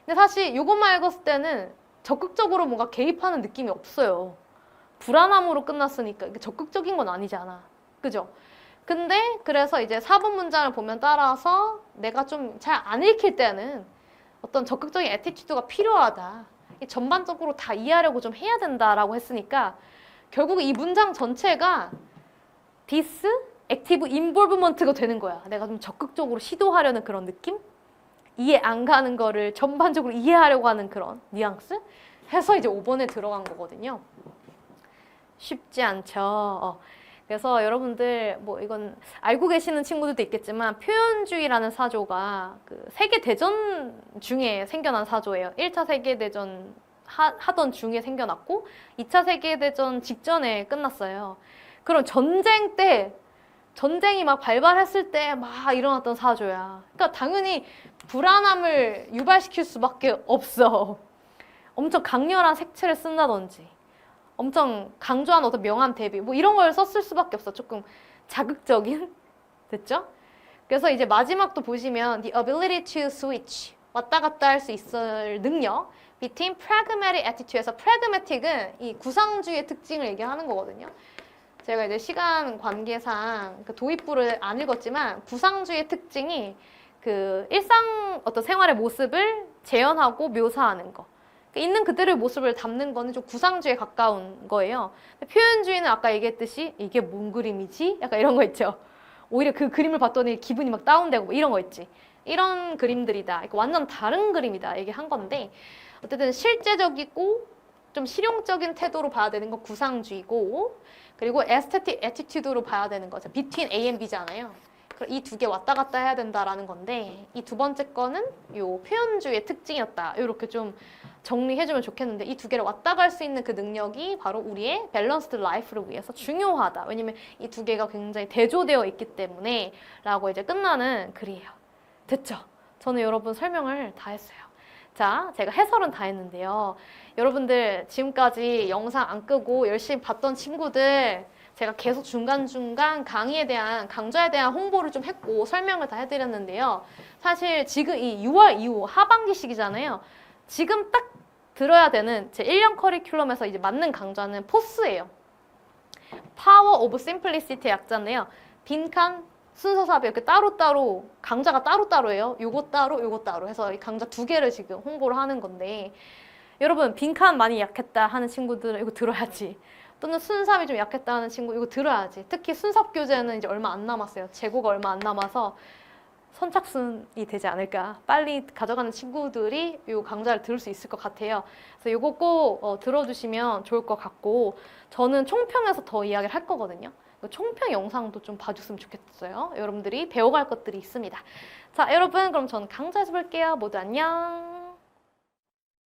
근데 사실 이것만 읽었을 때는 적극적으로 뭔가 개입하는 느낌이 없어요. 불안함으로 끝났으니까 이게 적극적인 건 아니잖아. 그죠? 근데 그래서 이제 4번 문장을 보면 따라서 내가 좀 잘 안 읽힐 때는 어떤 적극적인 애티튜드가 필요하다. 전반적으로 다 이해하려고 좀 해야 된다라고 했으니까 결국 이 문장 전체가 this active involvement가 되는 거야. 내가 좀 적극적으로 시도하려는 그런 느낌? 이해 안 가는 거를 전반적으로 이해하려고 하는 그런 뉘앙스? 해서 이제 5번에 들어간 거거든요. 쉽지 않죠. 그래서 여러분들 뭐 이건 알고 계시는 친구들도 있겠지만 표현주의라는 사조가 그 세계대전 중에 생겨난 사조예요. 1차 세계대전 하던 중에 생겨났고 2차 세계대전 직전에 끝났어요. 그럼 전쟁 때 전쟁이 막 발발했을 때 막 일어났던 사조야. 그러니까 당연히 불안함을 유발시킬 수밖에 없어. 엄청 강렬한 색채를 쓴다든지 엄청 강조한 어떤 명암 대비 뭐 이런 걸 썼을 수밖에 없어. 조금 자극적인 됐죠? 그래서 이제 마지막도 보시면 the ability to switch 왔다 갔다 할 수 있을 능력 between pragmatic attitude에서 pragmatic은 이 구상주의의 특징을 얘기하는 거거든요. 제가 이제 시간 관계상 그 도입부를 안 읽었지만 구상주의의 특징이 그 일상 어떤 생활의 모습을 재현하고 묘사하는 거. 있는 그대로의 모습을 담는 거는 좀 구상주의에 가까운 거예요. 표현주의는 아까 얘기했듯이 이게 뭔 그림이지? 약간 이런 거 있죠. 오히려 그 그림을 봤더니 기분이 막 다운되고 뭐 이런 거 있지. 이런 그림들이다. 이거 완전 다른 그림이다. 얘기한 건데 어쨌든 실제적이고 좀 실용적인 태도로 봐야 되는 건 구상주의고 그리고 에스테틱 애티튜드로 봐야 되는 거죠. between A and B잖아요. 이 두 개 왔다 갔다 해야 된다라는 건데 이 두 번째 거는 요 표현주의의 특징이었다. 이렇게 좀 정리해주면 좋겠는데 이 두 개를 왔다 갈 수 있는 그 능력이 바로 우리의 밸런스드 라이프를 위해서 중요하다. 왜냐면 이 두 개가 굉장히 대조되어 있기 때문에 라고 이제 끝나는 글이에요. 됐죠? 저는 여러분 설명을 다 했어요. 자, 제가 해설은 다 했는데요. 여러분들 지금까지 영상 안 끄고 열심히 봤던 친구들 제가 계속 중간중간 강좌에 대한 홍보를 좀 했고 설명을 다 해드렸는데요. 사실 지금 이 6월 이후 하반기식이잖아요. 지금 딱 들어야 되는 제 1년 커리큘럼에서 이제 맞는 강좌는 포스예요. 파워 오브 심플리시티의 약자인데요. 빈칸, 순서삽이 이렇게 따로따로 강좌가 따로따로예요. 요거 따로 요거 따로 해서 이 강좌 두 개를 지금 홍보를 하는 건데 여러분 빈칸 많이 약했다 하는 친구들은 이거 들어야지. 또는 순삽이 좀 약했다 하는 친구 이거 들어야지. 특히 순삽 교재는 이제 얼마 안 남았어요. 재고가 얼마 안 남아서 선착순이 되지 않을까. 빨리 가져가는 친구들이 이 강좌를 들을 수 있을 것 같아요. 그래서 이거 꼭 들어주시면 좋을 것 같고 저는 총평에서 더 이야기를 할 거거든요. 총평 영상도 좀 봐줬으면 좋겠어요. 여러분들이 배워갈 것들이 있습니다. 자, 여러분 그럼 저는 강좌에서 볼게요. 모두 안녕.